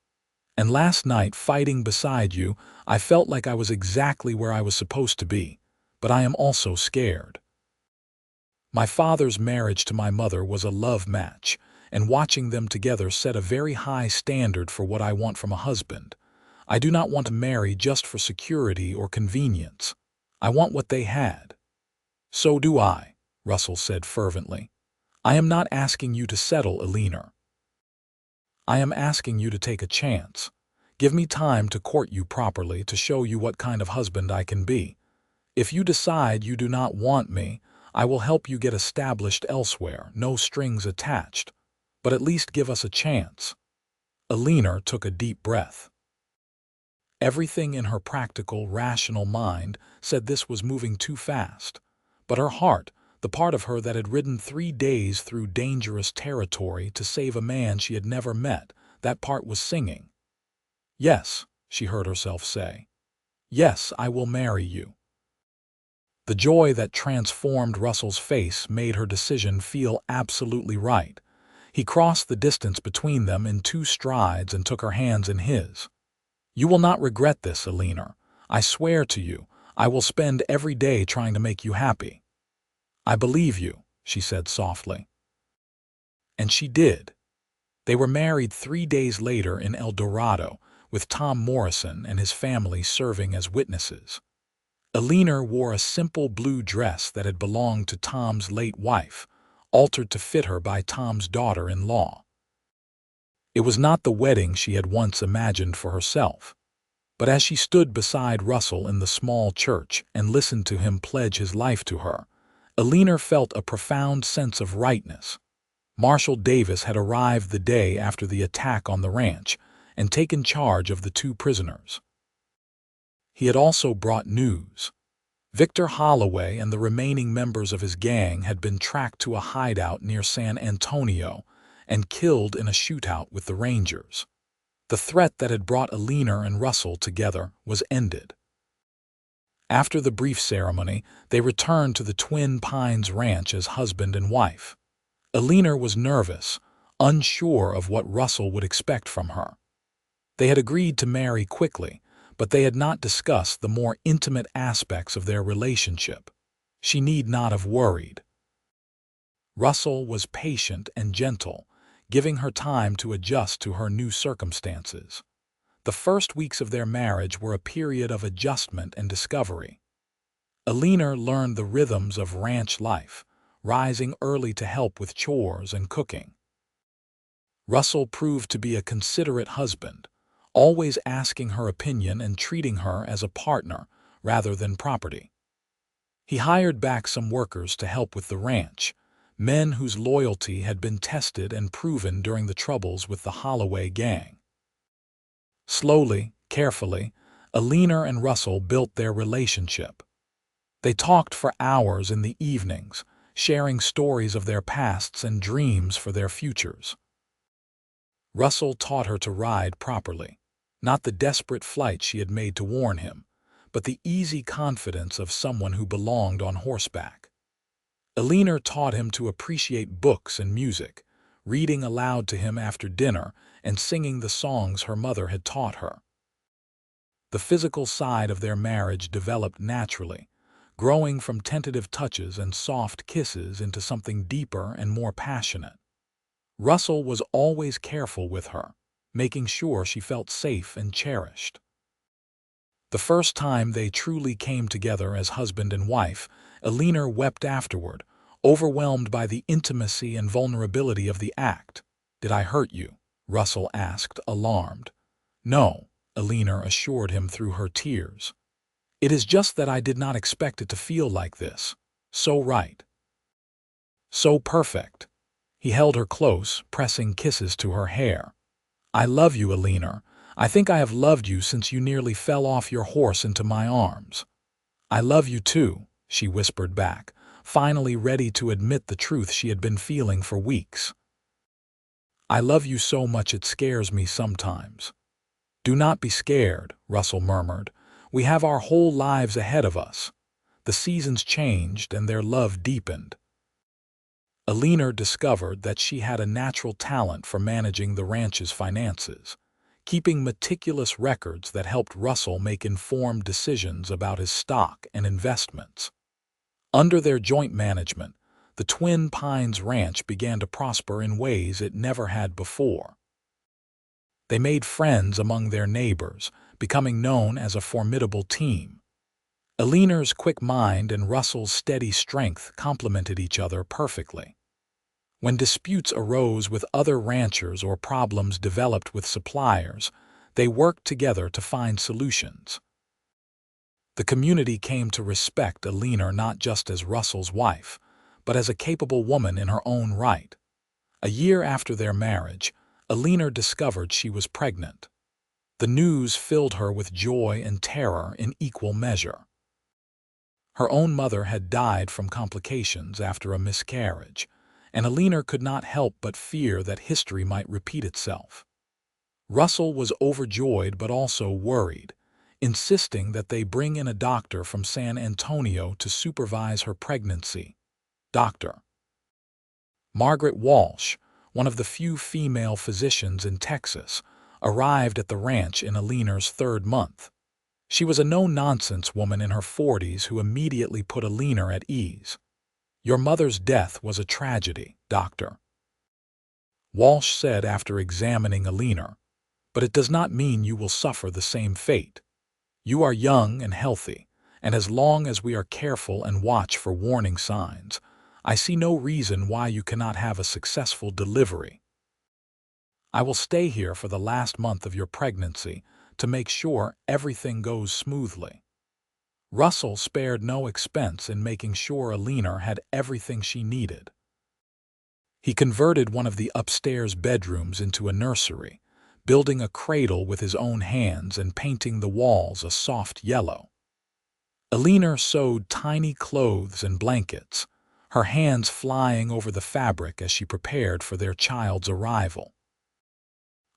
And last night, fighting beside you, I felt like I was exactly where I was supposed to be, but I am also scared. My father's marriage to my mother was a love match, and watching them together set a very high standard for what I want from a husband. I do not want to marry just for security or convenience. I want what they had." "So do I," Russell said fervently. "I am not asking you to settle, Eleanor. I am asking you to take a chance. Give me time to court you properly, to show you what kind of husband I can be. If you decide you do not want me, I will help you get established elsewhere, no strings attached. But at least give us a chance." Eleanor took a deep breath. Everything in her practical, rational mind said this was moving too fast. But her heart, the part of her that had ridden 3 days through dangerous territory to save a man she had never met, that part was singing. "Yes," she heard herself say. "Yes, I will marry you." The joy that transformed Russell's face made her decision feel absolutely right. He crossed the distance between them in 2 strides and took her hands in his. "You will not regret this, Eleanor. I swear to you, I will spend every day trying to make you happy." "I believe you," she said softly. And she did. They were married 3 days later in El Dorado, with Tom Morrison and his family serving as witnesses. Eleanor wore a simple blue dress that had belonged to Tom's late wife, altered to fit her by Tom's daughter-in-law. It was not the wedding she had once imagined for herself. But as she stood beside Russell in the small church and listened to him pledge his life to her, Eleanor felt a profound sense of rightness. Marshal Davis had arrived the day after the attack on the ranch and taken charge of the 2 prisoners. He had also brought news. Victor Holloway and the remaining members of his gang had been tracked to a hideout near San Antonio and killed in a shootout with the Rangers. The threat that had brought Eleanor and Russell together was ended. After the brief ceremony, they returned to the Twin Pines Ranch as husband and wife. Eleanor was nervous, unsure of what Russell would expect from her. They had agreed to marry quickly, but they had not discussed the more intimate aspects of their relationship. She need not have worried. Russell was patient and gentle, giving her time to adjust to her new circumstances. The first weeks of their marriage were a period of adjustment and discovery. Eleanor learned the rhythms of ranch life, rising early to help with chores and cooking. Russell proved to be a considerate husband, always asking her opinion and treating her as a partner rather than property. He hired back some workers to help with the ranch, men whose loyalty had been tested and proven during the troubles with the Holloway gang. Slowly, carefully, Eleanor and Russell built their relationship. They talked for hours in the evenings, sharing stories of their pasts and dreams for their futures. Russell taught her to ride properly, not the desperate flight she had made to warn him, but the easy confidence of someone who belonged on horseback. Eleanor taught him to appreciate books and music, reading aloud to him after dinner and singing the songs her mother had taught her. The physical side of their marriage developed naturally, growing from tentative touches and soft kisses into something deeper and more passionate. Russell was always careful with her, making sure she felt safe and cherished. The first time they truly came together as husband and wife, Eleanor wept afterward, overwhelmed by the intimacy and vulnerability of the act. "Did I hurt you?" Russell asked, alarmed. "No," Eleanor assured him through her tears. "It is just that I did not expect it to feel like this. So right. So perfect." He held her close, pressing kisses to her hair. "I love you, Eleanor. I think I have loved you since you nearly fell off your horse into my arms." "I love you too," she whispered back, finally ready to admit the truth she had been feeling for weeks. "I love you so much it scares me sometimes." "Do not be scared," Russell murmured. "We have our whole lives ahead of us." The seasons changed and their love deepened. Eleanor discovered that she had a natural talent for managing the ranch's finances, keeping meticulous records that helped Russell make informed decisions about his stock and investments. Under their joint management, the Twin Pines Ranch began to prosper in ways it never had before. They made friends among their neighbors, becoming known as a formidable team. Eleanor's quick mind and Russell's steady strength complemented each other perfectly. When disputes arose with other ranchers or problems developed with suppliers, they worked together to find solutions. The community came to respect Eleanor not just as Russell's wife, but as a capable woman in her own right. A year after their marriage, Eleanor discovered she was pregnant. The news filled her with joy and terror in equal measure. Her own mother had died from complications after a miscarriage, and Eleanor could not help but fear that history might repeat itself. Russell was overjoyed but also worried, insisting that they bring in a doctor from San Antonio to supervise her pregnancy. Dr. Margaret Walsh, one of the few female physicians in Texas, arrived at the ranch in Eleanor's third month. She was a no-nonsense woman in her 40s who immediately put Eleanor at ease. "Your mother's death was a tragedy, Doctor," Walsh said after examining Eleanor, "but it does not mean you will suffer the same fate. You are young and healthy, and as long as we are careful and watch for warning signs, I see no reason why you cannot have a successful delivery. I will stay here for the last month of your pregnancy to make sure everything goes smoothly." Russell spared no expense in making sure Eleanor had everything she needed. He converted one of the upstairs bedrooms into a nursery, building a cradle with his own hands and painting the walls a soft yellow. Eleanor sewed tiny clothes and blankets, her hands flying over the fabric as she prepared for their child's arrival.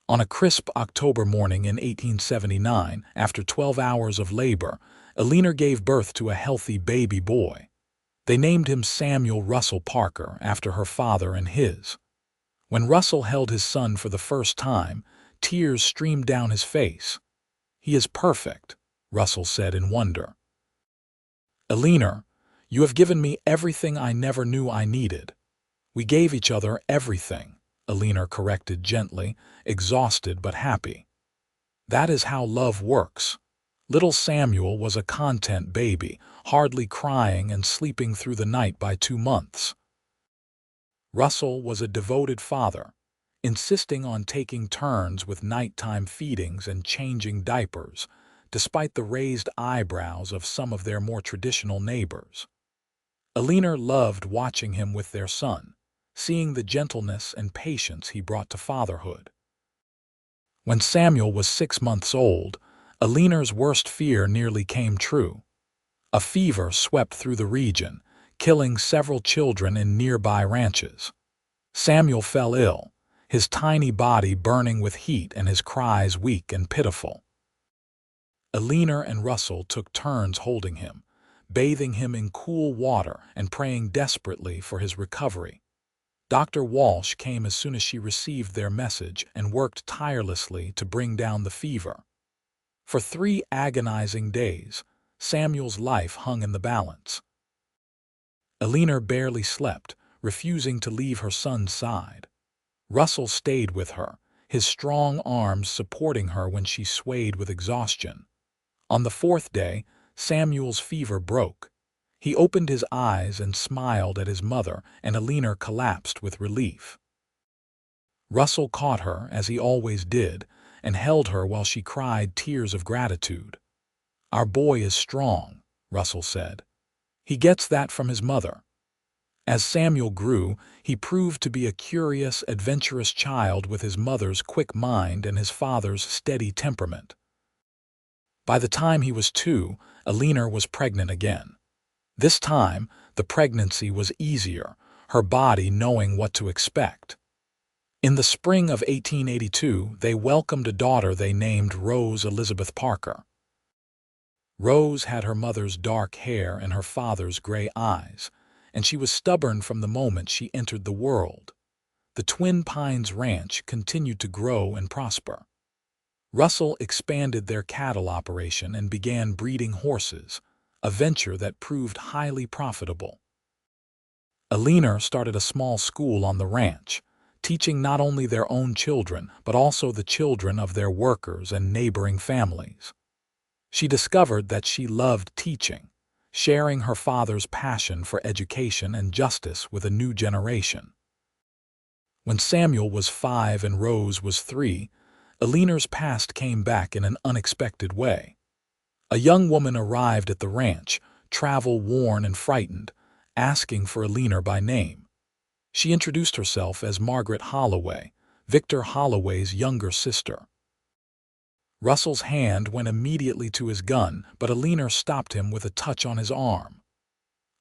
On a crisp October morning in 1879, after 12 hours of labor, Eleanor gave birth to a healthy baby boy. They named him Samuel Russell Parker after her father and his. When Russell held his son for the first time, tears streamed down his face. "He is perfect," Russell said in wonder. "Eleanor, you have given me everything I never knew I needed." "We gave each other everything," Eleanor corrected gently, exhausted but happy. "That is how love works." Little Samuel was a content baby, hardly crying and sleeping through the night by 2 months. Russell was a devoted father, insisting on taking turns with nighttime feedings and changing diapers, despite the raised eyebrows of some of their more traditional neighbors. Eleanor loved watching him with their son, seeing the gentleness and patience he brought to fatherhood. When Samuel was 6 months old, Eleanor's worst fear nearly came true. A fever swept through the region, killing several children in nearby ranches. Samuel fell ill, his tiny body burning with heat and his cries weak and pitiful. Eleanor and Russell took turns holding him, bathing him in cool water and praying desperately for his recovery. Dr. Walsh came as soon as she received their message and worked tirelessly to bring down the fever. For 3 agonizing days, Samuel's life hung in the balance. Eleanor barely slept, refusing to leave her son's side. Russell stayed with her, his strong arms supporting her when she swayed with exhaustion. On the 4th day, Samuel's fever broke. He opened his eyes and smiled at his mother, and Eleanor collapsed with relief. Russell caught her, as he always did, and held her while she cried tears of gratitude. "Our boy is strong," Russell said. "He gets that from his mother." As Samuel grew, he proved to be a curious, adventurous child with his mother's quick mind and his father's steady temperament. By the time he was 2, Eleanor was pregnant again. This time, the pregnancy was easier, her body knowing what to expect. In the spring of 1882, they welcomed a daughter they named Rose Elizabeth Parker. Rose had her mother's dark hair and her father's gray eyes, and she was stubborn from the moment she entered the world. The Twin Pines Ranch continued to grow and prosper. Russell expanded their cattle operation and began breeding horses, a venture that proved highly profitable. Eleanor started a small school on the ranch, teaching not only their own children but also the children of their workers and neighboring families. She discovered that she loved teaching, sharing her father's passion for education and justice with a new generation. When Samuel was 5 and Rose was 3, Eleanor's past came back in an unexpected way. A young woman arrived at the ranch, travel-worn and frightened, asking for Eleanor by name. She introduced herself as Margaret Holloway, Victor Holloway's younger sister. Russell's hand went immediately to his gun, but Eleanor stopped him with a touch on his arm.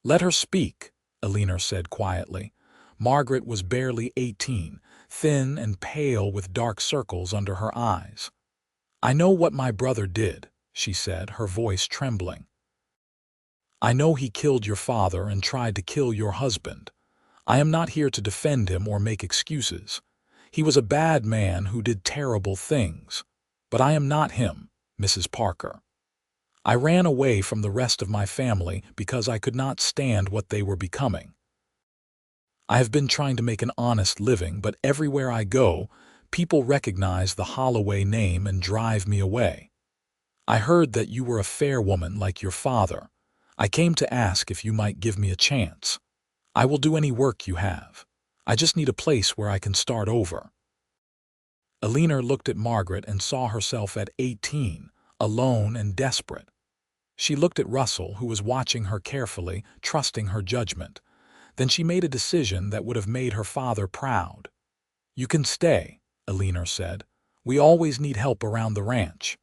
"Let her speak," Eleanor said quietly. Margaret was barely 18, thin and pale with dark circles under her eyes. "I know what my brother did," she said, her voice trembling. "I know he killed your father and tried to kill your husband. I am not here to defend him or make excuses. He was a bad man who did terrible things. But I am not him, Mrs. Parker. I ran away from the rest of my family because I could not stand what they were becoming. I have been trying to make an honest living, but everywhere I go, people recognize the Holloway name and drive me away. I heard that you were a fair woman like your father. I came to ask if you might give me a chance. I will do any work you have. I just need a place where I can start over." Eleanor looked at Margaret and saw herself at 18, alone and desperate. She looked at Russell, who was watching her carefully, trusting her judgment. Then she made a decision that would have made her father proud. "You can stay," Eleanor said. "We always need help around the ranch.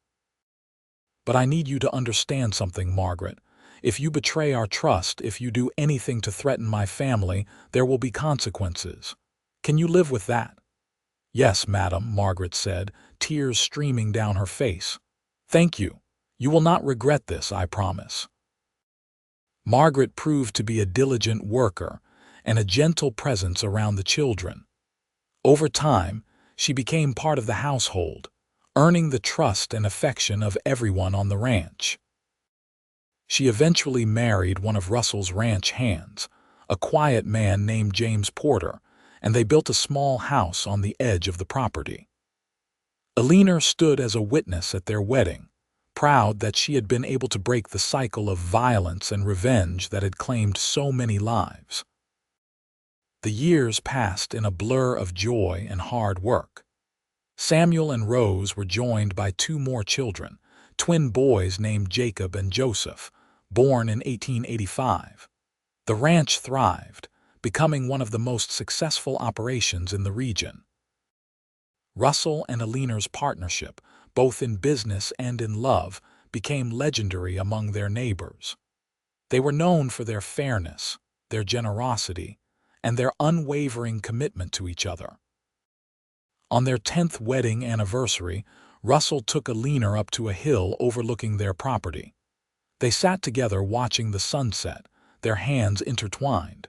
But I need you to understand something, Margaret. If you betray our trust, if you do anything to threaten my family, there will be consequences. Can you live with that?" "Yes, madam," Margaret said, tears streaming down her face. "Thank you. You will not regret this, I promise." Margaret proved to be a diligent worker and a gentle presence around the children. Over time, she became part of the household, earning the trust and affection of everyone on the ranch. She eventually married one of Russell's ranch hands, a quiet man named James Porter, and they built a small house on the edge of the property. Eleanor stood as a witness at their wedding, proud that she had been able to break the cycle of violence and revenge that had claimed so many lives. The years passed in a blur of joy and hard work. Samuel and Rose were joined by 2 more children, twin boys named Jacob and Joseph, born in 1885. The ranch thrived, becoming one of the most successful operations in the region. Russell and Eleanor's partnership, both in business and in love, became legendary among their neighbors. They were known for their fairness, their generosity, and their unwavering commitment to each other. On their 10th wedding anniversary, Russell took Eleanor up to a hill overlooking their property. They sat together watching the sunset, their hands intertwined.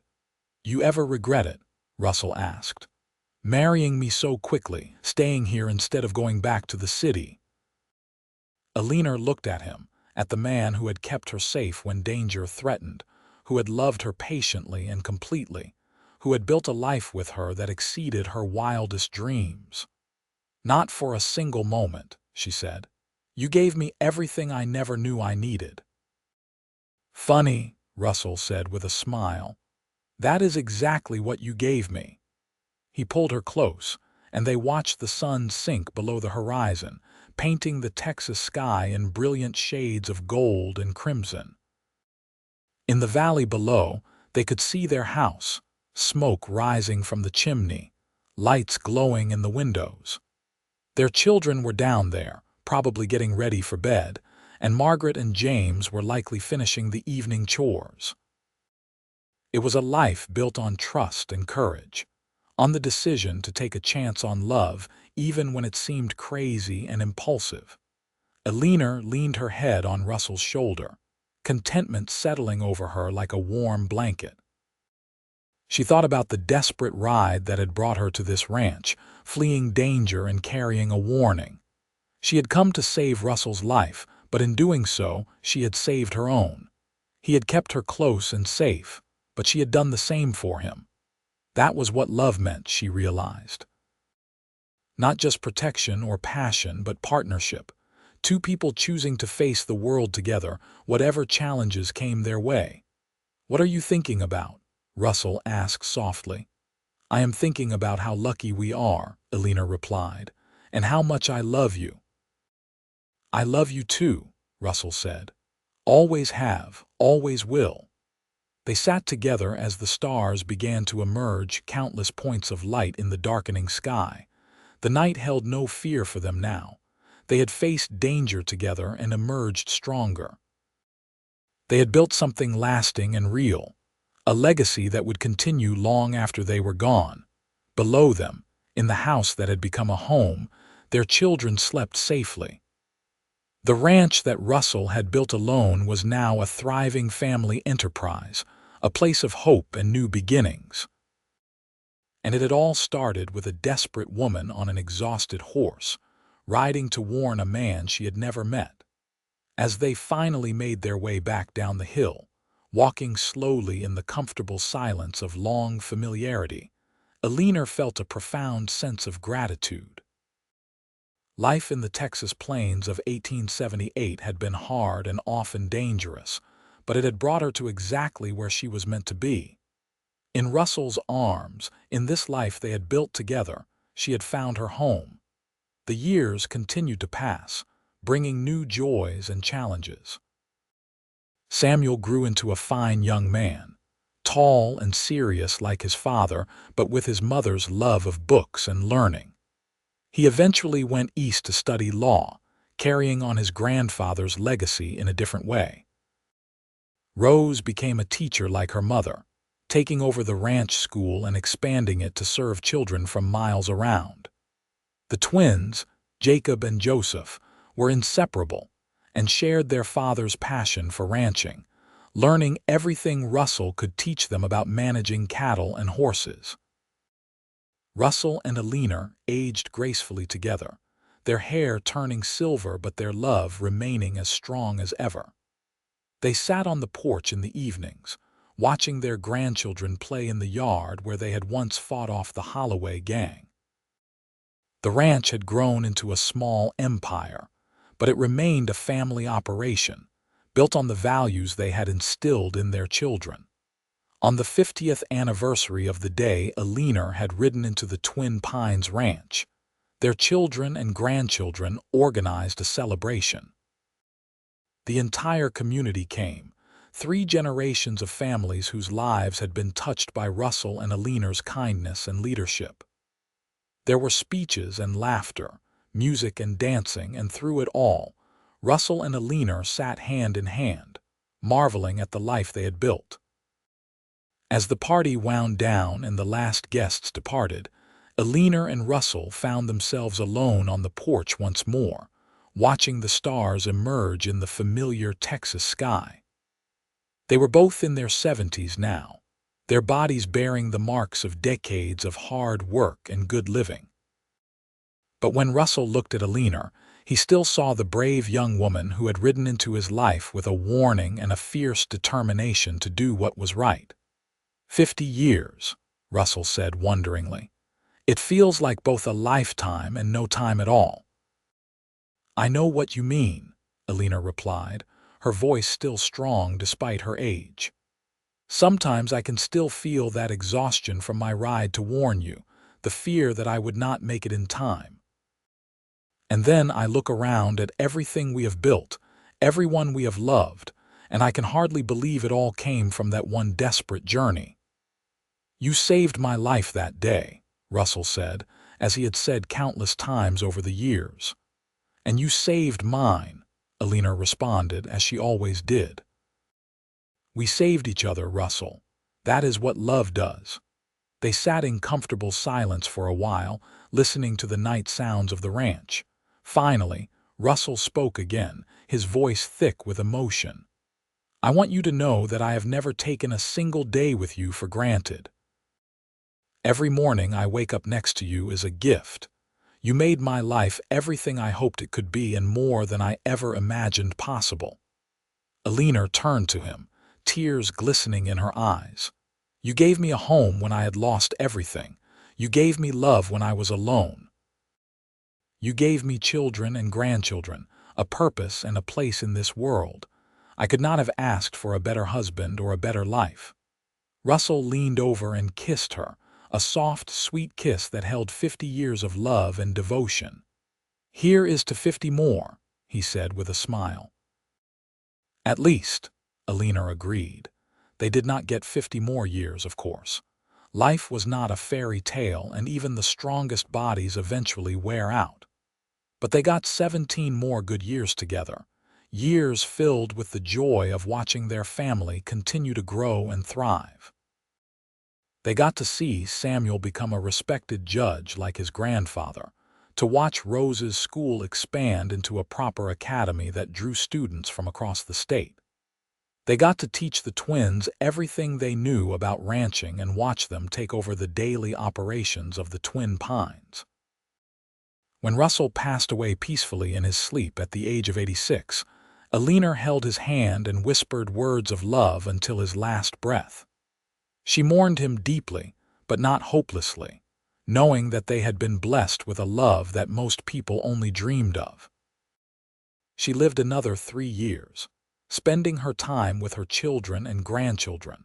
"You ever regret it?" Russell asked. "Marrying me so quickly, staying here instead of going back to the city?" Eleanor looked at him, at the man who had kept her safe when danger threatened, who had loved her patiently and completely, who had built a life with her that exceeded her wildest dreams. "Not for a single moment," she said. "You gave me everything I never knew I needed." "Funny," Russell said with a smile. "That is exactly what you gave me." He pulled her close, and they watched the sun sink below the horizon, painting the Texas sky in brilliant shades of gold and crimson. In the valley below, they could see their house, smoke rising from the chimney, lights glowing in the windows. Their children were down there, probably getting ready for bed, and Margaret and James were likely finishing the evening chores. It was a life built on trust and courage, on the decision to take a chance on love even when it seemed crazy and impulsive. Eleanor leaned her head on Russell's shoulder, contentment settling over her like a warm blanket. She thought about the desperate ride that had brought her to this ranch, fleeing danger and carrying a warning. She had come to save Russell's life, but in doing so, she had saved her own. He had kept her close and safe, but she had done the same for him. That was what love meant, she realized. Not just protection or passion, but partnership. Two people choosing to face the world together, whatever challenges came their way. "What are you thinking about?" Russell asked softly. "I am thinking about how lucky we are," Eleanor replied, "and how much I love you." "I love you too," Russell said. "Always have, always will." They sat together as the stars began to emerge, countless points of light in the darkening sky. The night held no fear for them now. They had faced danger together and emerged stronger. They had built something lasting and real, a legacy that would continue long after they were gone. Below them, in the house that had become a home, their children slept safely. The ranch that Russell had built alone was now a thriving family enterprise, a place of hope and new beginnings. And it had all started with a desperate woman on an exhausted horse, riding to warn a man she had never met. As they finally made their way back down the hill, walking slowly in the comfortable silence of long familiarity, Eleanor felt a profound sense of gratitude. Life in the Texas plains of 1878 had been hard and often dangerous, but it had brought her to exactly where she was meant to be. In Russell's arms, in this life they had built together, she had found her home. The years continued to pass, bringing new joys and challenges. Samuel grew into a fine young man, tall and serious like his father, but with his mother's love of books and learning. He eventually went east to study law, carrying on his grandfather's legacy in a different way. Rose became a teacher like her mother, taking over the ranch school and expanding it to serve children from miles around. The twins, Jacob and Joseph, were inseparable and shared their father's passion for ranching, learning everything Russell could teach them about managing cattle and horses. Russell and Eleanor aged gracefully together, their hair turning silver but their love remaining as strong as ever. They sat on the porch in the evenings, watching their grandchildren play in the yard where they had once fought off the Holloway gang. The ranch had grown into a small empire, but it remained a family operation, built on the values they had instilled in their children. On the 50th anniversary of the day Eleanor had ridden into the Twin Pines Ranch, their children and grandchildren organized a celebration. The entire community came, 3 generations of families whose lives had been touched by Russell and Eleanor's kindness and leadership. There were speeches and laughter, music and dancing, and through it all, Russell and Eleanor sat hand in hand, marveling at the life they had built. As the party wound down and the last guests departed, Eleanor and Russell found themselves alone on the porch once more, watching the stars emerge in the familiar Texas sky. They were both in their 70s now, their bodies bearing the marks of decades of hard work and good living. But when Russell looked at Eleanor, He still saw the brave young woman who had ridden into his life with a warning and a fierce determination to do what was right. 50 years, Russell said wonderingly. It feels like both a lifetime and no time at all. I know what you mean, Eleanor replied, her voice still strong despite her age. Sometimes I can still feel that exhaustion from my ride to warn you, the fear that I would not make it in time. And then I look around at everything we have built, everyone we have loved, and I can hardly believe it all came from that one desperate journey. You saved my life that day, Russell said, as he had said countless times over the years. And you saved mine, Eleanor responded, as she always did. We saved each other, Russell. That is what love does. They sat in comfortable silence for a while, listening to the night sounds of the ranch. Finally, Russell spoke again, his voice thick with emotion. I want you to know that I have never taken a single day with you for granted. Every morning I wake up next to you is a gift. You made my life everything I hoped it could be and more than I ever imagined possible. Eleanor turned to him, tears glistening in her eyes. You gave me a home when I had lost everything. You gave me love when I was alone. You gave me children and grandchildren, a purpose and a place in this world. I could not have asked for a better husband or a better life. Russell leaned over and kissed her, a soft, sweet kiss that held 50 years of love and devotion. Here is to 50 more, he said with a smile. At least, Eleanor agreed. They did not get 50 more years, of course. Life was not a fairy tale, and even the strongest bodies eventually wear out. But they got 17 more good years together, years filled with the joy of watching their family continue to grow and thrive. They got to see Samuel become a respected judge like his grandfather, to watch Rose's school expand into a proper academy that drew students from across the state. They got to teach the twins everything they knew about ranching and watch them take over the daily operations of the Twin Pines. When Russell passed away peacefully in his sleep at the age of 86, Eleanor held his hand and whispered words of love until his last breath. She mourned him deeply, but not hopelessly, knowing that they had been blessed with a love that most people only dreamed of. She lived another 3 years, spending her time with her children and grandchildren,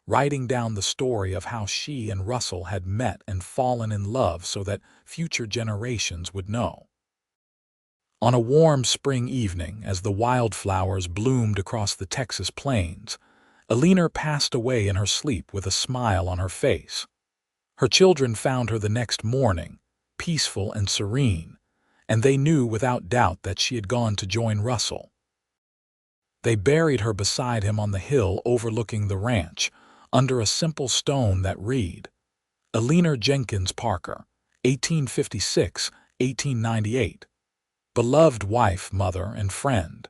writing down the story of how she and Russell had met and fallen in love so that future generations would know. On a warm spring evening, as the wildflowers bloomed across the Texas plains, Eleanor passed away in her sleep with a smile on her face. Her children found her the next morning, peaceful and serene, and they knew without doubt that she had gone to join Russell. They buried her beside him on the hill overlooking the ranch, under a simple stone that read, Eleanor Jenkins Parker, 1856-1898. Beloved wife, mother, and friend.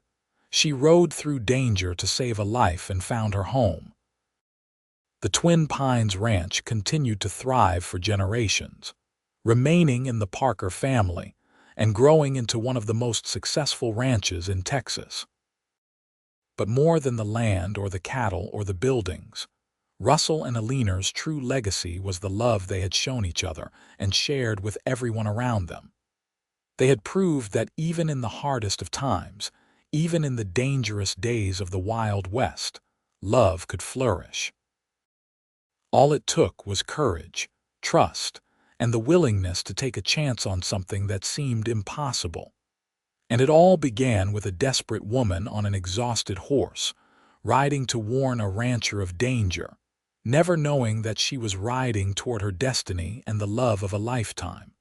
She rode through danger to save a life and found her home. The Twin Pines Ranch continued to thrive for generations, remaining in the Parker family and growing into one of the most successful ranches in Texas. But more than the land or the cattle or the buildings, Russell and Eleanor's true legacy was the love they had shown each other and shared with everyone around them. They had proved that even in the hardest of times, even in the dangerous days of the Wild West, love could flourish. All it took was courage, trust, and the willingness to take a chance on something that seemed impossible. And it all began with a desperate woman on an exhausted horse, riding to warn a rancher of danger, never knowing that she was riding toward her destiny and the love of a lifetime.